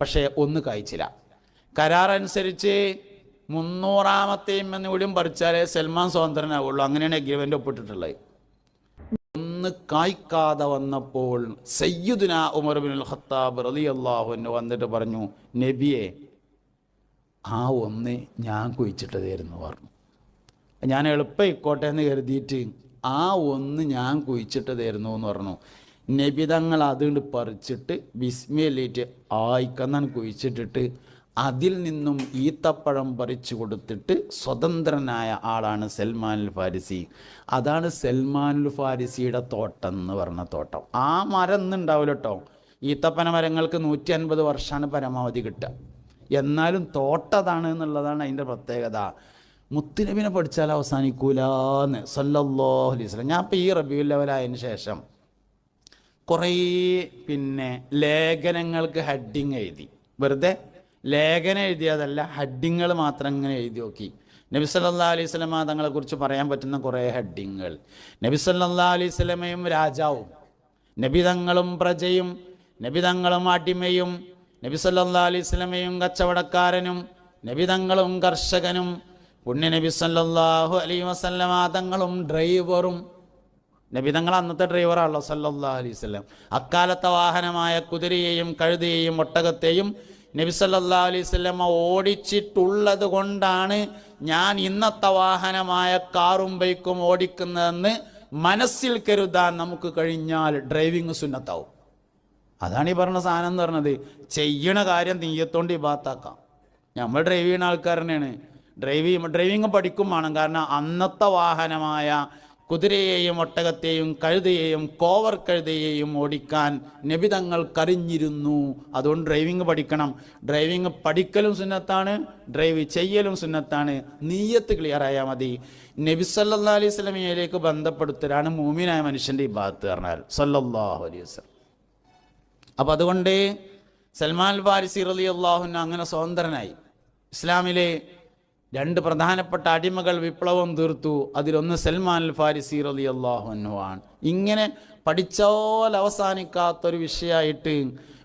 S1: പക്ഷേ ഒന്ന് കായ്ച്ചില്ല. കരാറനുസരിച്ച് 300ാമത്തെയും എന്നൂടിയും പറിച്ചാലേ സൽമാൻ സ്വതന്ത്രനാവുള്ളൂ. അങ്ങനെയാണ് എഗ്രിമെൻ്റ് ഒപ്പിട്ടിട്ടുള്ളത്. ഒന്ന് ഒന്ന് കായ്ക്കാതെ വന്നപ്പോൾ സയ്യിദുനാ ഉമർ ഇബ്നുൽ ഖത്താബ് റളിയല്ലാഹു അൻഹു വന്നിട്ട് പറഞ്ഞു, നബിയെ ആ ഒന്ന് ഞാൻ കുഴിച്ചിട്ടതായിരുന്നു പറഞ്ഞു. ഞാൻ എളുപ്പം ഇക്കോട്ടെ എന്ന് കരുതിയിട്ട് ആ ഒന്ന് ഞാൻ കുഴിച്ചിട്ടതായിരുന്നു എന്ന് പറഞ്ഞു. നബി തങ്ങൾ അതുകൊണ്ട് പറിച്ചിട്ട് ബിസ്മില്ലിട്ട് ആയിക്കെന്നാണ് കുഴിച്ചിട്ടിട്ട് അതിൽ നിന്നും ഈത്തപ്പഴം പറിച്ചു കൊടുത്തിട്ട് സ്വതന്ത്രനായ ആളാണ് സൽമാനുൽ ഫാരിസി. അതാണ് സൽമാനുൽ ഫാരിസിയുടെ തോട്ടം എന്ന് പറഞ്ഞ തോട്ടം. ആ മരം ഒന്നുണ്ടാവില്ല കേട്ടോ. ഈത്തപ്പന മരങ്ങൾക്ക് 150 വർഷമാണ് പരമാവധി കിട്ടുക. എന്നാലും തോട്ടതാണ് എന്നുള്ളതാണ് അതിൻ്റെ പ്രത്യേകത. മുത്തുനബിനെ പഠിച്ചാൽ അവസാനിക്കൂലെന്ന് സല്ലല്ലാഹു അലൈഹി വസല്ലം. ഞാൻ ഇപ്പോൾ ഈ റബീഉൽ അവ്വലായതിന് ശേഷം കുറേ ലേഖനങ്ങൾക്ക് ഹെഡിങ് എഴുതി. വെറുതെ ലേഖനം എഴുതിയതല്ല, ഹെഡിങ്ങൾ മാത്രം ഇങ്ങനെ എഴുതി നോക്കി. നബി സല്ലല്ലാഹു അലൈഹി വസല്ലമ തങ്ങളെക്കുറിച്ച് പറയാൻ പറ്റുന്ന കുറേ ഹെഡിങ്ങൾ. നബി സല്ലല്ലാഹു അലൈഹി വസല്ലമയും രാജാവും, നബി തങ്ങളും പ്രജയും, നബി തങ്ങളും അടിമയും, നബി സല്ലല്ലാഹു അലൈഹി വസല്ലമയും കച്ചവടക്കാരനും, നബി തങ്ങളും കർഷകനും, പുണ്യ നബി സല്ലല്ലാഹു അലൈഹി വസല്ലമ തങ്ങളും ഡ്രൈവറും. നബി തങ്ങൾ അന്നത്തെ ഡ്രൈവറാണല്ലോ സല്ലല്ലാഹു അലൈഹി വസല്ലം. അക്കാലത്തെ വാഹനമായ കുതിരയെയും കഴുതയെയും ഒട്ടകത്തെയും നബി സല്ലല്ലാഹു അലൈഹി വസല്ലം ഓടിച്ചിട്ടുള്ളത് കൊണ്ടാണ് ഞാൻ ഇന്നത്തെ വാഹനമായ കാറും ബൈക്കും ഓടിക്കുന്നതെന്ന് മനസ്സിൽ കരുതാൻ നമുക്ക് കഴിഞ്ഞാൽ ഡ്രൈവിങ് സുന്നത്താവും. അതാണ് ഈ പറഞ്ഞ സാധനം എന്ന് പറഞ്ഞത്. ചെയ്യണ കാര്യം നീയത്തോണ്ട് ഇബാത്താക്കാം. നമ്മൾ ഡ്രൈവ് ചെയ്യുന്ന ആൾക്കാർ തന്നെയാണ്. ഡ്രൈവിങ് പഠിക്കും വേണം. കാരണം അന്നത്തെ വാഹനമായ കുതിരയെയും ഒട്ടകത്തെയും കഴുതയെയും കോവർ കഴുതയെയും ഓടിക്കാൻ നബി തങ്ങൾ കറിഞ്ഞിരുന്നു. അതുകൊണ്ട് ഡ്രൈവിങ് പഠിക്കണം. ഡ്രൈവിങ് പഠിക്കലും സുന്നത്താണ്, ഡ്രൈവ് ചെയ്യലും സുന്നത്താണ്. നീയത്ത് ക്ലിയർ ആയാൽ മതി. നബി സല്ലല്ലാഹു അലൈഹി വസല്ലമയിലേക്ക് ബന്ധപ്പെടുത്തലാണ് മൂമിനായ മനുഷ്യൻ്റെ ഇബാദത്ത് പറഞ്ഞാൽ സല്ലല്ലാഹു അലൈഹി വസല്ലം. അപ്പം അതുകൊണ്ട് സൽമാൻ ഫാരിസി റളിയല്ലാഹു അൻഹു അങ്ങനെ സ്വതന്ത്രനായി. ഇസ്ലാമിലെ 2 പ്രധാനപ്പെട്ട അടിമകൾ വിപ്ലവം തീർത്തു. അതിലൊന്ന് സൽമാൻ ഫാരിസി റളിയല്ലാഹു അൻഹു ആണ്. ഇങ്ങനെ പഠിച്ചാൽ അവസാനിക്കാത്തൊരു വിഷയമായിട്ട്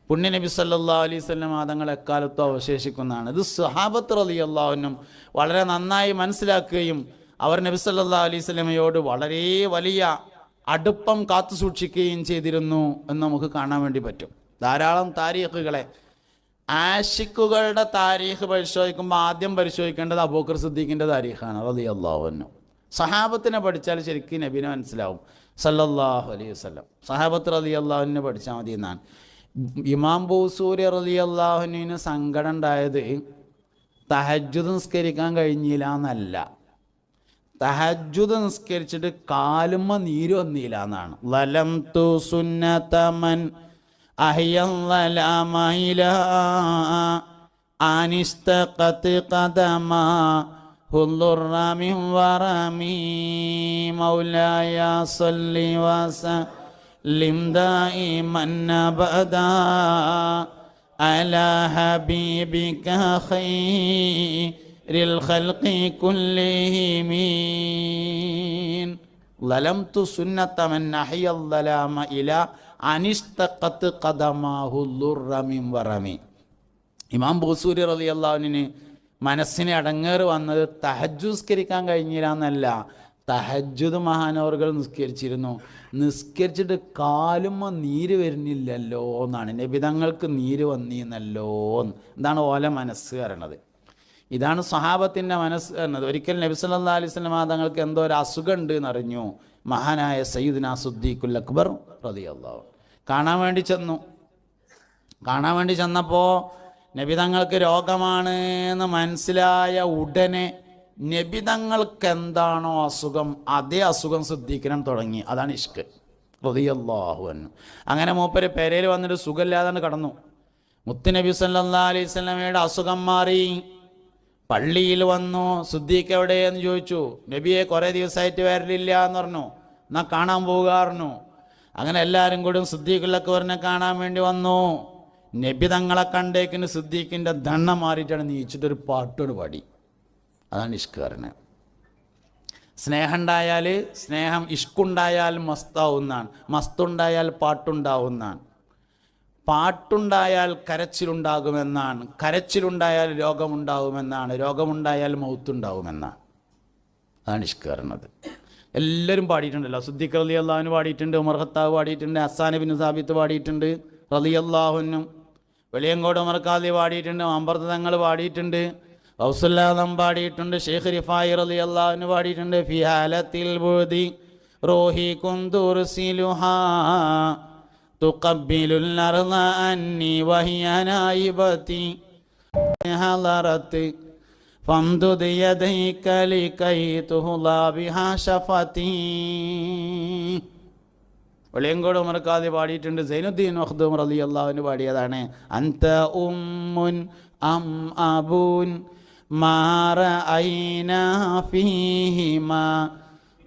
S1: പുണ്യ നബി സല്ലല്ലാഹു അലൈഹി വസല്ലം തങ്ങൾ എക്കാലത്തും അവശേഷിക്കുന്നതാണ്. ഇത് സ്വഹാബത്ത് റളിയല്ലാഹു അൻഹും വളരെ നന്നായി മനസ്സിലാക്കുകയും അവർ നബി സല്ലല്ലാഹു അലൈഹി വസല്ലമയോട് വളരെ വലിയ അടുപ്പം കാത്തു സൂക്ഷിക്കുകയും ചെയ്തിരുന്നു എന്ന് നമുക്ക് കാണാൻ വേണ്ടി പറ്റും. ധാരാളം താരീഖുകളെ, ആഷിഖുകളുടെ താരീഖ് പരിശോധിക്കുമ്പോൾ ആദ്യം പരിശോധിക്കേണ്ടത് അബൂബക്കർ സിദ്ദീഖിൻ്റെ താരീഖാണ് റളിയല്ലാഹു അൻഹു. സഹാബത്തിനെ പഠിച്ചാൽ ശരിക്കും നബിനെ മനസ്സിലാവും സല്ലല്ലാഹു അലൈഹി വസല്ലം. സഹാബത്ത് റളിയല്ലാഹു അൻഹു പഠിച്ചാൽ മതി എന്നാണ്. ഇമാം ബൂസൂരി റളിയല്ലാഹു അൻഹുവിന് സങ്കടം ഉണ്ടായത് തഹജ്ജുദ് നിസ്കരിക്കാൻ കഴിഞ്ഞില്ല എന്നല്ല, തഹജ്ജുദ് നിസ്കരിച്ചിട്ട് കാലുമ്മ നീര് വന്നില്ല എന്നാണ്. ലലം തു സുന്നതമൻ അഹിയല്ലമയില അനിസ്തഖത് ഖദമാ ഹുല്ലുറമിൻ വറമി മൗലായ സല്ലി വസല്ലിം ദായിമൻ അബദാ അലാ ഹബീബിക ഖൈറിൽ ഖൽഖി കുല്ലിഹിം ലലംതു സുന്നത മൻ അഹിയല്ലമ ഇല അനിസ്തഖത് ഖദമാഹു ലുറമിൻ വറമി. ഇമാം ബൂസൂരി റളിയല്ലാഹു അൻഹു മനസ്സിന് അടങ്ങേറ് വന്നത് തഹജ്ജുദ് നിസ്കരിക്കാൻ കഴിഞ്ഞില്ല എന്നല്ല, തഹജ്ജുദ് മഹാനവറുകൾ നിസ്കരിച്ചിരുന്നു. നിസ്കരിച്ചിട്ട് കാലുമ്മ നീര് വരുന്നില്ലല്ലോ എന്നാണ്. നബിതങ്ങൾക്ക് നീര് വന്നിന്നല്ലോ. എന്താണ് ഓല മനസ്സ് പറയണത്. ഇതാണ് സ്വഹാബത്തിൻ്റെ മനസ്സ് എന്നത്. ഒരിക്കൽ നബി സല്ലല്ലാഹു അലൈഹി വസല്ലം തങ്ങൾക്ക് എന്തോ ഒരു അസുഖം ഉണ്ട് എന്നറിഞ്ഞു മഹാനായ സയ്യിദുനാ സിദ്ദീഖുൽ അക്ബർ റളിയല്ലാഹു അൻഹു. കാണാൻ വേണ്ടി ചെന്നപ്പോൾ നബി തങ്ങൾക്ക് രോഗമാണ് എന്ന് മനസ്സിലായ ഉടനെ നബി തങ്ങൾക്ക് എന്താണോ അസുഖം അതേ അസുഖം സിദ്ദീഖിനും തുടങ്ങി. അതാണ് ഇഷ്ക് റളിയല്ലാഹു അൻഹു. അങ്ങനെ മൂപ്പര് പെരയിൽ വന്നിട്ട് സുഖമില്ലാതെ കടന്നു. മുത്തുനബി സല്ലല്ലാഹു അലൈഹി വസല്ലമയുടെ അസുഖം മാറി. പള്ളിയിൽ വന്നു. സിദ്ദീഖ് എവിടെയെന്ന് ചോദിച്ചു. നബിയെ കുറേ ദിവസമായിട്ട് വരലില്ല എന്ന് പറഞ്ഞു. എന്നാൽ കാണാൻ പോകാറുന്നു. അങ്ങനെ എല്ലാവരും കൂടി സിദ്ദീഖുൽ അക്ബറിനെ കാണാൻ വേണ്ടി വന്നു. നബി തങ്ങളെ കണ്ടേക്കിന് സിദ്ദീഖിൻ്റെ ദണ്ണ മാറിയിട്ടാണ് നീച്ചിട്ടൊരു പാട്ടോട് പാടി. അതാണ് ഇഷ്കാരന്. സ്നേഹം ഉണ്ടായാൽ ഇഷ്കുണ്ടായാൽ മസ്താവുന്നതാണ്, മസ്തുണ്ടായാൽ പാട്ടുണ്ടാവുന്നതാണ്, പാട്ടുണ്ടായാൽ കരച്ചിലുണ്ടാകുമെന്നാണ്, കരച്ചിലുണ്ടായാൽ രോഗമുണ്ടാകുമെന്നാണ്, രോഗമുണ്ടായാൽ മൗത്തുണ്ടാകുമെന്നാണ്. അതാണ് ഇഷ്ക് പറയുന്നത്. എല്ലാവരും പാടിയിട്ടുണ്ടല്ലോ. സിദ്ദീഖ് റളിയല്ലാഹു അൻഹു പാടിയിട്ടുണ്ട്, ഉമർ ഖത്താബ് പാടിയിട്ടുണ്ട്, ഹസ്സാൻ ഇബ്നു സാബിത്ത് പാടിയിട്ടുണ്ട് റളിയല്ലാഹു അൻഹു, വെളിയങ്കോട് ഉമർ ഖാദി പാടിയിട്ടുണ്ട്, അമ്പർത്ത് തങ്ങൾ പാടിയിട്ടുണ്ട്, ഗൗസുൽ പാടിയിട്ടുണ്ട്, ഷെയ്ഖ് റിഫായി റളിയല്ലാഹു അൻഹു പാടിയിട്ടുണ്ട്. ഫി ഹാലത്തിൽ ബുദി റൂഹി കുന്തുർസിലുഹാ തുഖബ്ബിലുൽ അർള അന്നി വഹിയ നായിബതി ഹളറത്ത് ഫംദുദ് യദൈക ലികൈ തുഹ്ലാ ബിഹാ ശഫതി. വെളിയങ്കോട് ഉമർ ഖാദി പാടിയിട്ടുണ്ട്. സൈനുദ്ദീൻ മഖ്ദൂം റളിയല്ലാഹു അൻഹു പാടിയതാണ്. അൻത ഉമ്മുൻ അം അബൂൻ മാ റഅയ്നാ ഫീഹിമാ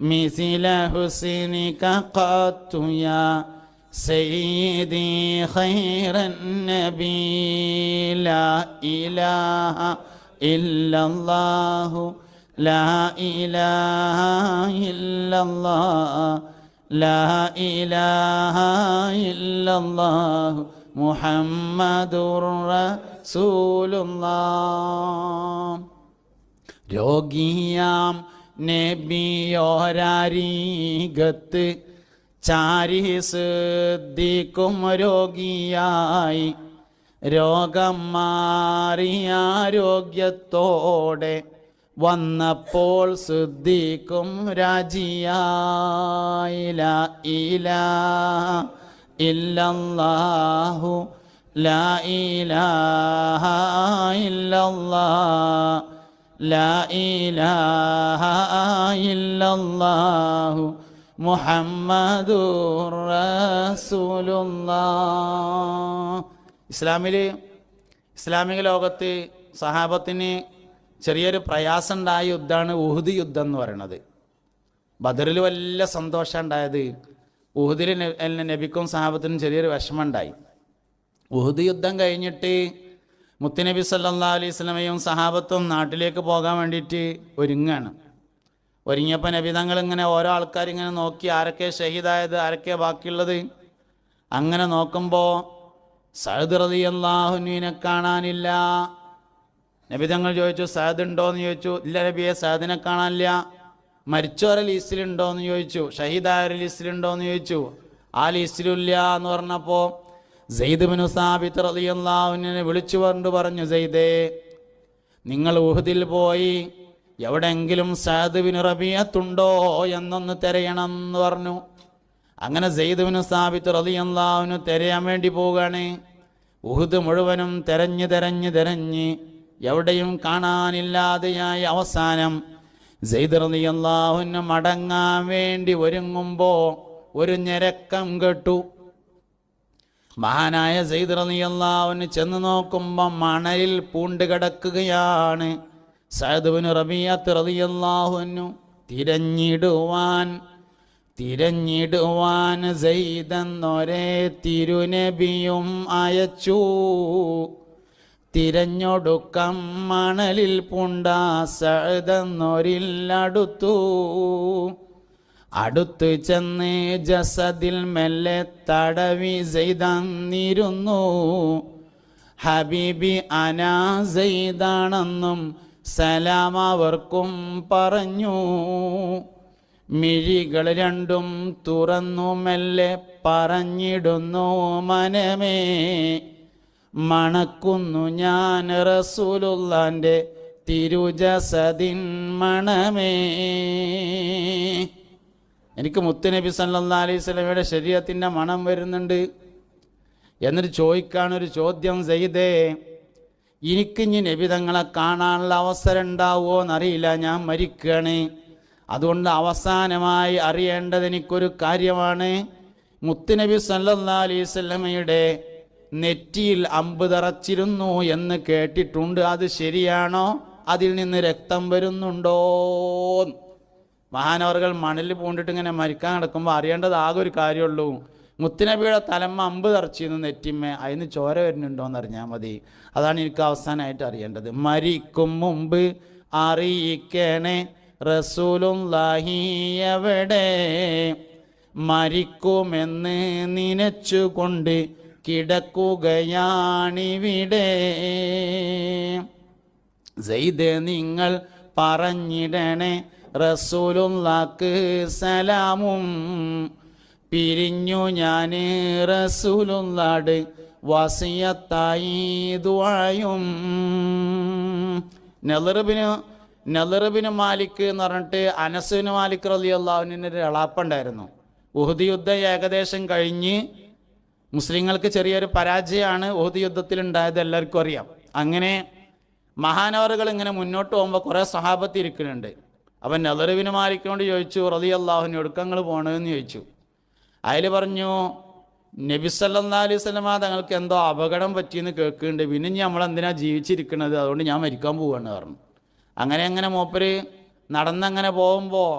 S1: മിസ്ല ഹുസ്നിക ഖത്തു യാ സയ്യിദി ഖൈറൻ നബി ലാ ഇലാഹ ഇല്ലല്ലാഹു ലാ ഇലാഹ ഇല്ലല്ലാഹ് ലാ ഇലാഹ ഇല്ലല്ലാഹു മുഹമ്മദുർ റസൂലുള്ളാഹ്. രോഗിയാം നബിയോരരീകത്ത് ചാരി സിദ്ദീഖും രോഗിയായി രോഗം മാറിയ ആരോഗ്യത്തോടെ വന്നപ്പോൾ സിദ്ദീഖും രാജിയായി. ലാ ഇലാഹ ഇല്ലല്ലാഹു ലാ ഇലാഹ ഇല്ലല്ലാഹ് ലാ ഇലാഹ ഇല്ലല്ലാഹു മുഹമ്മദുർ റസൂലുള്ളാഹ്. ഇസ്ലാമിക ലോകത്ത് സഹാബത്തിന് ചെറിയൊരു പ്രയാസം ഉണ്ടായ യുദ്ധമാണ് ഉഹുദ് യുദ്ധം എന്ന് പറയുന്നത്. ബദറിൽ വലിയ സന്തോഷം ഉണ്ടായത്, ഉഹുദിൽ നബിക്കും സഹാബത്തിനും ചെറിയൊരു വിഷമം ഉണ്ടായി. ഉഹുദ് യുദ്ധം കഴിഞ്ഞിട്ട് മുത്തുനബി സല്ലല്ലാഹു അലൈഹി വസല്ലമയും സഹാബത്തും നാട്ടിലേക്ക് പോകാൻ വേണ്ടിയിട്ട് ഒരുങ്ങാണ്. ഒരുങ്ങിയപ്പോൾ നബി തങ്ങൾ ഇങ്ങനെ ഓരോ ആൾക്കാരിങ്ങനെ നോക്കി, ആരൊക്കെ ഷഹീദായത്, ആരൊക്കെ ബാക്കിയുള്ളത്. അങ്ങനെ നോക്കുമ്പോൾ സഅദ് റളിയല്ലാഹു അൻഹുവിനെ കാണാനില്ല. നബി തങ്ങൾ ചോദിച്ചു, സഅദ് ഉണ്ടോയെന്ന് ചോദിച്ചു. ഇല്ല നബിയെ, സഅദിനെ കാണാനില്ല. മരിച്ചവരെ ലിസ്റ്റിലുണ്ടോയെന്ന് ചോദിച്ചു. ഷഹീദായവരെ ലിസ്റ്റിലുണ്ടോയെന്ന് ചോദിച്ചു. ആ ലിസ്റ്റിലില്ല എന്ന് പറഞ്ഞപ്പോൾ സെയ്ദ് ബിൻ സാബിത്ത് റളിയല്ലാഹു അൻഹുവിനെ വിളിച്ചു പറഞ്ഞു, സെയ്ദേ, നിങ്ങൾ ഉഹുദിൽ പോയി എവിടെയെങ്കിലും സഅദ് ബിൻ റബീഅത്തുണ്ടോ എന്നൊന്ന് തിരയണം എന്ന് പറഞ്ഞു. അങ്ങനെ സെയ്ദ് ബിൻ സാബിത്ത് റളിയല്ലാഹു അൻഹു തിരയാൻ വേണ്ടി പോവുകയാണ്. ഉഹുദ് മുഴുവനും തിരഞ്ഞ് എവിടെയും കാണാനില്ലാതെയായി അവസാനം സെയ്ദ് റളിയല്ലാഹു അൻഹു മടങ്ങാൻ വേണ്ടി ഒരുങ്ങുമ്പോൾ ഒരു ഞരക്കം കേട്ടു. മഹാനായ സെയ്ദ് റളിയല്ലാഹു അൻഹു ചെന്ന് നോക്കുമ്പോൾ മണലിൽ പൂണ്ട് കിടക്കുകയാണ്. സഅദ് ബിൻ റബീഅത്ത് റളിയല്ലാഹു അൻഹു തിരഞ്ഞിടുവാൻ സെയ്ദെന്നൊരേ തിരുനബിയും അയച്ചു. തിരഞ്ഞൊടുക്കം മണലിൽ പൂണ്ട സഅദെന്നൊരില്ലടുത്തു. അടുത്ത് ചെന്ന് ജസദിൽ മെല്ലെ തടവി സെയ്ദന്നിരുന്നു. ഹബീബി അനാ സെയ്ദാണെന്നും സലാം അവർക്കും പറഞ്ഞു. മിഴികൾ രണ്ടും തുറന്നു മെല്ലെ പറഞ്ഞിടുന്നു മനമേ, മണക്കുന്നു ഞാൻ റസൂലുള്ളാന്റെ തിരുജസദിൻ മണമേ. എനിക്ക് മുത്തുനബി സല്ലല്ലാഹു അലൈഹി വസല്ലമയുടെ ശരീരത്തിൻ്റെ മണം വരുന്നുണ്ട്. എന്നിട്ട് ചോദിക്കാനൊരു ചോദ്യം, സെയ്ദേ, എനിക്കിഞ്ഞ് നബി തങ്ങളെ കാണാനുള്ള അവസരം ഉണ്ടാവുമോ എന്നറിയില്ല, ഞാൻ മരിക്കുകയാണ്. അതുകൊണ്ട് അവസാനമായി അറിയേണ്ടത് എനിക്കൊരു കാര്യമാണ്. മുത്തുനബി സല്ലല്ലാഹു അലൈഹി വസല്ലമയുടെ നെറ്റിയിൽ അമ്പ് തറച്ചിരുന്നു എന്ന് കേട്ടിട്ടുണ്ട്. അത് ശരിയാണോ? അതിൽ നിന്ന് രക്തം വരുന്നുണ്ടോ? മഹാനവർകൾ മണലിൽ പൂണ്ടിട്ട് ഇങ്ങനെ മരിക്കാൻ കിടക്കുമ്പോൾ അറിയേണ്ടത് ആകെ ഒരു കാര്യമുള്ളൂ, മുത്തുനബിയുടെ തലമ്മ അമ്പ് തറച്ചിരുന്നു നെറ്റിമ്മ, അതിന് ചോര വരുന്നുണ്ടോയെന്ന് അറിഞ്ഞാൽ മതി. അതാണ് എനിക്ക് അവസാനമായിട്ട് അറിയേണ്ടത്. മരിക്കും മുമ്പ് അറിയിക്കണേ റസൂലുള്ളാഹി എവിടെ, മരിക്കുമെന്ന് നനച്ചുകൊണ്ട് കിടക്കുകയാണിവിടെ. സെയ്ദ് നിങ്ങൾ പറഞ്ഞിടണേ റസൂലുള്ളാക്ക് സലാമും, പിരിഞ്ഞു ഞാൻ റസൂലുള്ളാട് വസിയത്തായി ദുആയും. നളറുബിന് മാലിക് എന്ന് പറഞ്ഞിട്ട് അനസുബിന് മാലിക് റളിയല്ലാഹു അൻഹുവിന് ഒരു എളാപ്പുണ്ടായിരുന്നു. ഉഹദ് യുദ്ധം ഏകദേശം കഴിഞ്ഞ് മുസ്ലിങ്ങൾക്ക് ചെറിയൊരു പരാജയമാണ് ഉഹദ് യുദ്ധത്തിൽ ഉണ്ടായത്, എല്ലാവർക്കും അറിയാം. അങ്ങനെ മഹാനവറുകൾ ഇങ്ങനെ മുന്നോട്ട് പോകുമ്പോൾ കുറേ സ്വഹാബത്ത് ഇരിക്കുന്നുണ്ട്. അപ്പം നളറുബിന് മാലിക്കിനോട് ചോദിച്ചു, റളിയല്ലാഹു അൻഹു ഒടുക്കങ്ങൾ പോകണമെന്ന് ചോദിച്ചു. അതിൽ പറഞ്ഞു, നബി സല്ലല്ലാഹു അലൈഹി വസല്ലമ തങ്ങൾക്ക് എന്തോ അപകടം പറ്റിയെന്ന് കേൾക്കുന്നുണ്ട്, പിന്നെ നമ്മളെന്തിനാ ജീവിച്ചിരിക്കുന്നത്, അതുകൊണ്ട് ഞാൻ മരിക്കാൻ പോവുകയാണ് പറഞ്ഞു. അങ്ങനെ മൂപ്പര് നടന്നങ്ങനെ പോകുമ്പോൾ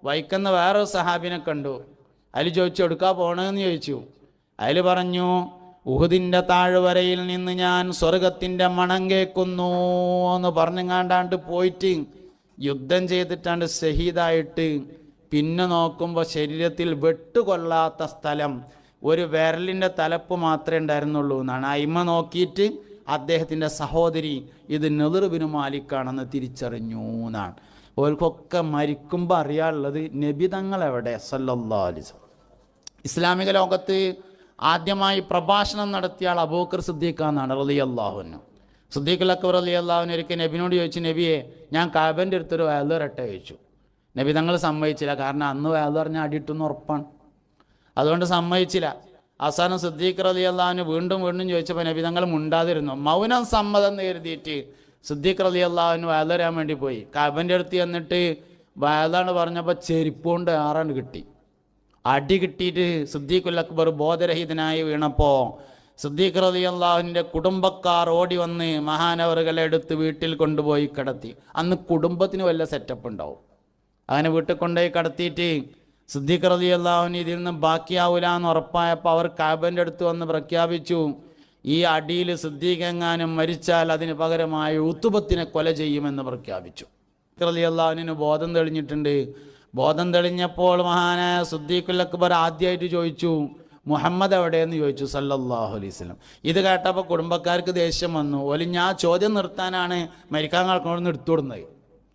S1: വൈക്കുന്ന വേറൊരു സഹാബിനെ കണ്ടു. അതിൽ ചോദിച്ചു, എടുക്കാ പോകണമെന്ന് ചോദിച്ചു. അതിൽ പറഞ്ഞു, ഉഹുദിൻ്റെ താഴ്വരയിൽ നിന്ന് ഞാൻ സ്വർഗത്തിൻ്റെ മണം കേൾക്കുന്നു എന്ന് പറഞ്ഞങ്ങാണ്ടാണ്ട് പോയിട്ട് യുദ്ധം ചെയ്തിട്ടാണ്ട് ഷഹീദായിട്ട് പിന്നെ നോക്കുമ്പോൾ ശരീരത്തിൽ വെട്ടുകൊള്ളാത്ത സ്ഥലം, ഒരു വിരലിൻ്റെ തലപ്പ് മാത്രമേ ഉണ്ടായിരുന്നുള്ളൂ എന്നാണ്. അയിമ നോക്കിയിട്ട് അദ്ദേഹത്തിൻ്റെ സഹോദരി ഇത് നളറുബിന് മാലിക്കാണെന്ന് തിരിച്ചറിഞ്ഞു എന്നാണ്. ഓർക്കൊക്കെ മരിക്കുമ്പോൾ അറിയാനുള്ളത് നബി തങ്ങൾ എവിടെ സല്ലല്ലാഹു അലൈഹി വസല്ലം. ഇസ്ലാമിക ലോകത്ത് ആദ്യമായി പ്രഭാഷണം നടത്തിയ ആൾ അബൂബക്കർ സിദ്ദീഖ് എന്നാണ് റളിയല്ലാഹു അൻഹു. സിദ്ദീഖുൽ അക്ബർ റളിയല്ലാഹു അൻഹു ഒരിക്കൽ നബിനോട് ചോദിച്ചു, നബിയെ ഞാൻ കഅബൻ്റെ അടുത്തൊരു വയല് ഇറട്ടെ ചോദിച്ചു. നബി തങ്ങൾ സമ്മതിച്ചില്ല, കാരണം അന്ന് വയല് പറഞ്ഞാൽ അടിയിട്ടുന്ന് ഉറപ്പാണ്, അതുകൊണ്ട് സമ്മതിച്ചില്ല. അവസാനം സിദ്ദീഖ് റളിയല്ലാഹു അൻഹു വീണ്ടും ചോദിച്ചപ്പോൾ നബി തങ്ങൾ മുണ്ടാതിരുന്നു. മൗനം സമ്മതം എന്ന് കരുതിയിട്ട് സിദ്ദീഖ് റളിയല്ലാഹു അൻഹു വയല് തരാൻ വേണ്ടി പോയി. കഅബൻ്റെ അടുത്ത് എന്നിട്ട് വയലാണ് പറഞ്ഞപ്പോൾ ചെരുപ്പുകൊണ്ട് ആറാണ്ട് കിട്ടി. അടി കിട്ടിയിട്ട് സിദ്ദീഖുൽ അക്ബർ ബോധരഹിതനായി വീണപ്പോൾ സിദ്ദീഖ് റളിയല്ലാഹു അൻഹുവിൻ്റെ കുടുംബക്കാർ ഓടി വന്ന് മഹാനവറുകളെ എടുത്ത് വീട്ടിൽ കൊണ്ടുപോയി കിടത്തി. അന്ന് കുടുംബത്തിന് വല്ല സെറ്റപ്പ് ഉണ്ടാവും. അങ്ങനെ വീട്ടിൽ കൊണ്ടുപോയി കിടത്തിയിട്ട് സിദ്ദീഖ് റളിയല്ലാഹു അൻഹു ഇതിൽ നിന്ന് ബാക്കിയാവില്ല എന്ന് ഉറപ്പായപ്പോൾ അവർ കഅബൻ്റെ അടുത്ത് വന്ന് പ്രഖ്യാപിച്ചു, ഈ അടിയിൽ സിദ്ദീഖ് എങ്ങാനും മരിച്ചാൽ അതിന് പകരമായി ഉത്തുബത്തിനെ കൊല ചെയ്യുമെന്ന് പ്രഖ്യാപിച്ചു. റളിയല്ലാഹു അൻഹുവിന് ബോധം തെളിഞ്ഞിട്ടുണ്ട്. ബോധം തെളിഞ്ഞപ്പോൾ മഹാനായ സിദ്ദീഖുൽ അക്ബർ ആദ്യമായിട്ട് ചോദിച്ചു, മുഹമ്മദ് എവിടെയെന്ന് ചോദിച്ചു സല്ലല്ലാഹു അലൈഹി വസല്ലം. ഇത് കേട്ടപ്പോൾ കുടുംബക്കാർക്ക് ദേഷ്യം വന്നു. ഓല് ഞാൻ ചോദ്യം നിർത്താനാണ് മരിക്കാൻ കാൽക്കൊണ്ടു എടുത്തുവിടുന്നത്.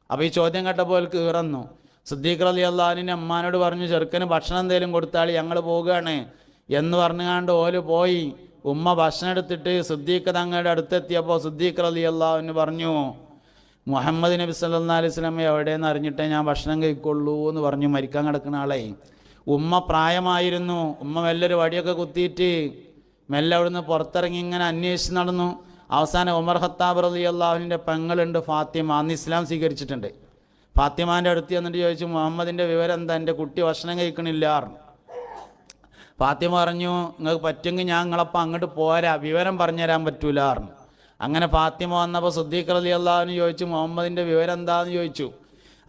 S1: അപ്പോൾ ഈ ചോദ്യം കേട്ടപ്പോൾ ഓൽക്ക് കീറന്നു. സിദ്ദീഖ് റളിയല്ലാഹു അൻഹു അമ്മാനോട് പറഞ്ഞു, ചെറുക്കന് ഭക്ഷണം എന്തെങ്കിലും കൊടുത്താൽ ഞങ്ങൾ പോവുകയാണ് എന്ന് പറഞ്ഞുകൊണ്ട് ഓല് പോയി. ഉമ്മ ഭക്ഷണം എടുത്തിട്ട് സിദ്ദീഖ് തങ്ങളുടെ അടുത്തെത്തിയപ്പോൾ സിദ്ദീഖ് റളിയല്ലാഹു അൻഹു പറഞ്ഞു, മുഹമ്മദ് നബി സല്ലല്ലാഹു അലൈഹി വസല്ലം എവിടെയെന്ന് അറിഞ്ഞിട്ടേ ഞാൻ ഭക്ഷണം കഴിക്കുള്ളൂ എന്ന് പറഞ്ഞു. മരിക്കാൻ കിടക്കുന്ന ആളെ ഉമ്മ പ്രായമായിരുന്നു. ഉമ്മ മെല്ലൊരു വടിയൊക്കെ കുത്തിയിട്ട് മെല്ലെ അവിടുന്ന് പുറത്തിറങ്ങി ഇങ്ങനെ അന്വേഷിച്ച് നടന്നു. അവസാനം ഉമർ ഖത്താബ് റളിയല്ലാഹു അൻഹുവിൻ്റെ പെങ്ങളുണ്ട് ഫാത്തിമ, അന്ന് ഇസ്ലാം സ്വീകരിച്ചിട്ടുണ്ട്. ഫാത്തിമാൻ്റെ അടുത്ത് എന്നിട്ട് ചോദിച്ചു, മുഹമ്മദിൻ്റെ വിവരം എന്താ, എൻ്റെ കുട്ടി ഭക്ഷണം കഴിക്കണില്ല. ഫാത്തിമ പറഞ്ഞു, നിങ്ങൾക്ക് പറ്റുമെങ്കിൽ ഞാൻ നിങ്ങളപ്പം അങ്ങോട്ട് പോരാ, വിവരം പറഞ്ഞുതരാൻ പറ്റൂല. അങ്ങനെ ഫാത്തിമ വന്നപ്പോൾ സിദ്ദീഖ് റളിയല്ലാഹു അൻഹു ചോദിച്ചു, മുഹമ്മദിൻ്റെ വിവരം എന്താന്ന് ചോദിച്ചു.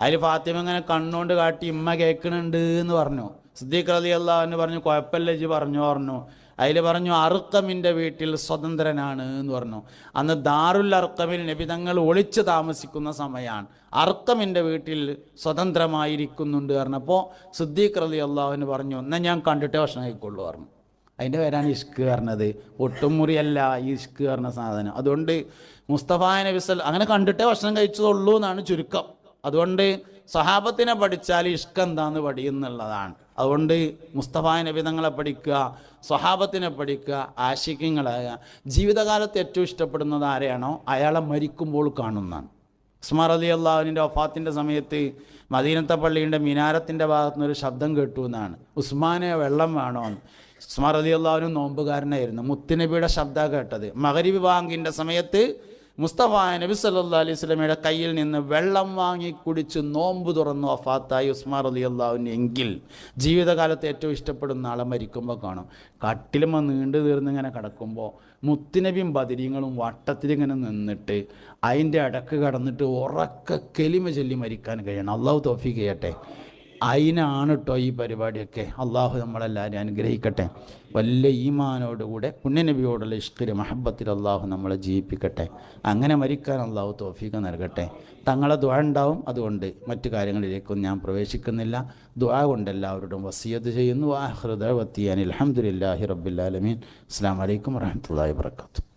S1: അതിൽ ഫാത്തിമ ഇങ്ങനെ കണ്ണുകൊണ്ട് കാട്ടി ഇമ്മ കേൾക്കണുണ്ട് എന്ന് പറഞ്ഞു. സിദ്ദീഖ് റളിയല്ലാഹു അൻഹു പറഞ്ഞു, കുഴപ്പമില്ല ഇജ്ജ് പറഞ്ഞു. അതിൽ പറഞ്ഞു, അർക്കമിൻ്റെ വീട്ടിൽ സ്വതന്ത്രനാണ് എന്ന് പറഞ്ഞു. അന്ന് ദാറുൽ അർക്കമിൽ നബി തങ്ങൾ ഒളിച്ച് താമസിക്കുന്ന സമയമാണ്. അർക്കമിൻ്റെ വീട്ടിൽ സ്വതന്ത്രമായിരിക്കുന്നുണ്ട് പറഞ്ഞപ്പോൾ സിദ്ദീഖ് റളിയല്ലാഹു അൻഹു പറഞ്ഞു, എന്നാൽ ഞാൻ കണ്ടിട്ടേ ഭക്ഷണം കഴിക്കുള്ളൂ പറഞ്ഞു. അതിൻ്റെ പേരാണ് ഇഷ്ക് പറഞ്ഞത്. ഒട്ടുമുറിയല്ല ഈ ഇഷ്ക് പറഞ്ഞ സാധനം. അതുകൊണ്ട് മുസ്തഫ നബി അങ്ങനെ കണ്ടിട്ടേ ഭക്ഷണം കഴിച്ചതുള്ളൂ എന്നാണ് ചുരുക്കം. അതുകൊണ്ട് സഹാബത്തിനെ പഠിച്ചാൽ ഇഷ്ക് എന്താന്ന് പഠിക്കുന്നുള്ളതാണ്. അതുകൊണ്ട് മുസ്തഫ നബി തങ്ങളെ പഠിക്കുക, സ്വഹാബത്തിനെ പഠിക്കുക, ആശിക്യങ്ങളാകുക. ജീവിതകാലത്ത് ഏറ്റവും ഇഷ്ടപ്പെടുന്നത് ആരെയാണോ അയാളെ മരിക്കുമ്പോൾ കാണുന്നതാണ്. ഉസ്മാൻ റളിയല്ലാഹു അൻഹുവിൻ്റെ വഫാത്തിൻ്റെ സമയത്ത് മദീനത്തെ പള്ളിയുടെ മിനാരത്തിൻ്റെ ഭാഗത്തുനിന്നൊരു ശബ്ദം കേട്ടു എന്നാണ്, ഉസ്മാനെ വെള്ളം വേണമെന്ന്. ഉസ്മാൻ റളിയല്ലാഹു അൻഹു നോമ്പുകാരനായിരുന്നു. മുത്തുനബിയുടെ ശബ്ദം കേട്ടത്. മഗ്‌രിബ് ബാങ്കിൻ്റെ സമയത്ത് മുസ്തഫ നബി സല്ലല്ലാഹു അലൈഹി വസല്ലമയുടെ കയ്യിൽ നിന്ന് വെള്ളം വാങ്ങി കുടിച്ച് നോമ്പ് തുറന്നു വഫാത്തായി ഉസ്മാൻ റളിയല്ലാഹു അൻഹു എങ്കിൽ ജീവിതകാലത്ത് ഏറ്റവും ഇഷ്ടപ്പെടുന്ന ആളെ മരിക്കുമ്പോൾ കാണും. കട്ടിലുമ നീണ്ടു തീർന്നിങ്ങനെ കിടക്കുമ്പോൾ മുത്തുനബിയും ബദരീങ്ങളും വട്ടത്തിലിങ്ങനെ നിന്നിട്ട് അതിൻ്റെ ഇടക്ക് കടന്നിട്ട് ഉറക്ക കെലിമ ചൊല്ലി മരിക്കാൻ കഴിയണം. അള്ളാഹു തൗഫീഖ് ചെയ്യട്ടെ. അതിനാണ് കേട്ടോ ഈ പരിപാടിയൊക്കെ. അള്ളാഹു നമ്മളെല്ലാവരും അനുഗ്രഹിക്കട്ടെ. വലിയ ഈമാനോടുകൂടെ പുണ്യനബിയോടുള്ള ഇഷ്കിൽ മഹബത്തിൽ അള്ളാഹു നമ്മളെ ജീവിപ്പിക്കട്ടെ. അങ്ങനെ മരിക്കാൻ അള്ളാഹു തൗഫീഖ് നൽകട്ടെ. തങ്ങളെ ദുആ ഉണ്ടാവും. അതുകൊണ്ട് മറ്റു കാര്യങ്ങളിലേക്കൊന്നും ഞാൻ പ്രവേശിക്കുന്നില്ല. ദുആ കൊണ്ട് എല്ലാവരോടും വസിയത്ത് ചെയ്യുന്നു. ആഖിറു ദഅവതി അനിൽ ഹംദുലില്ലാഹി റബ്ബിൽ ആലമീൻ. അസ്സലാമു അലൈക്കും വറഹ്മത്തുള്ളാഹി വബറകാതുഹു.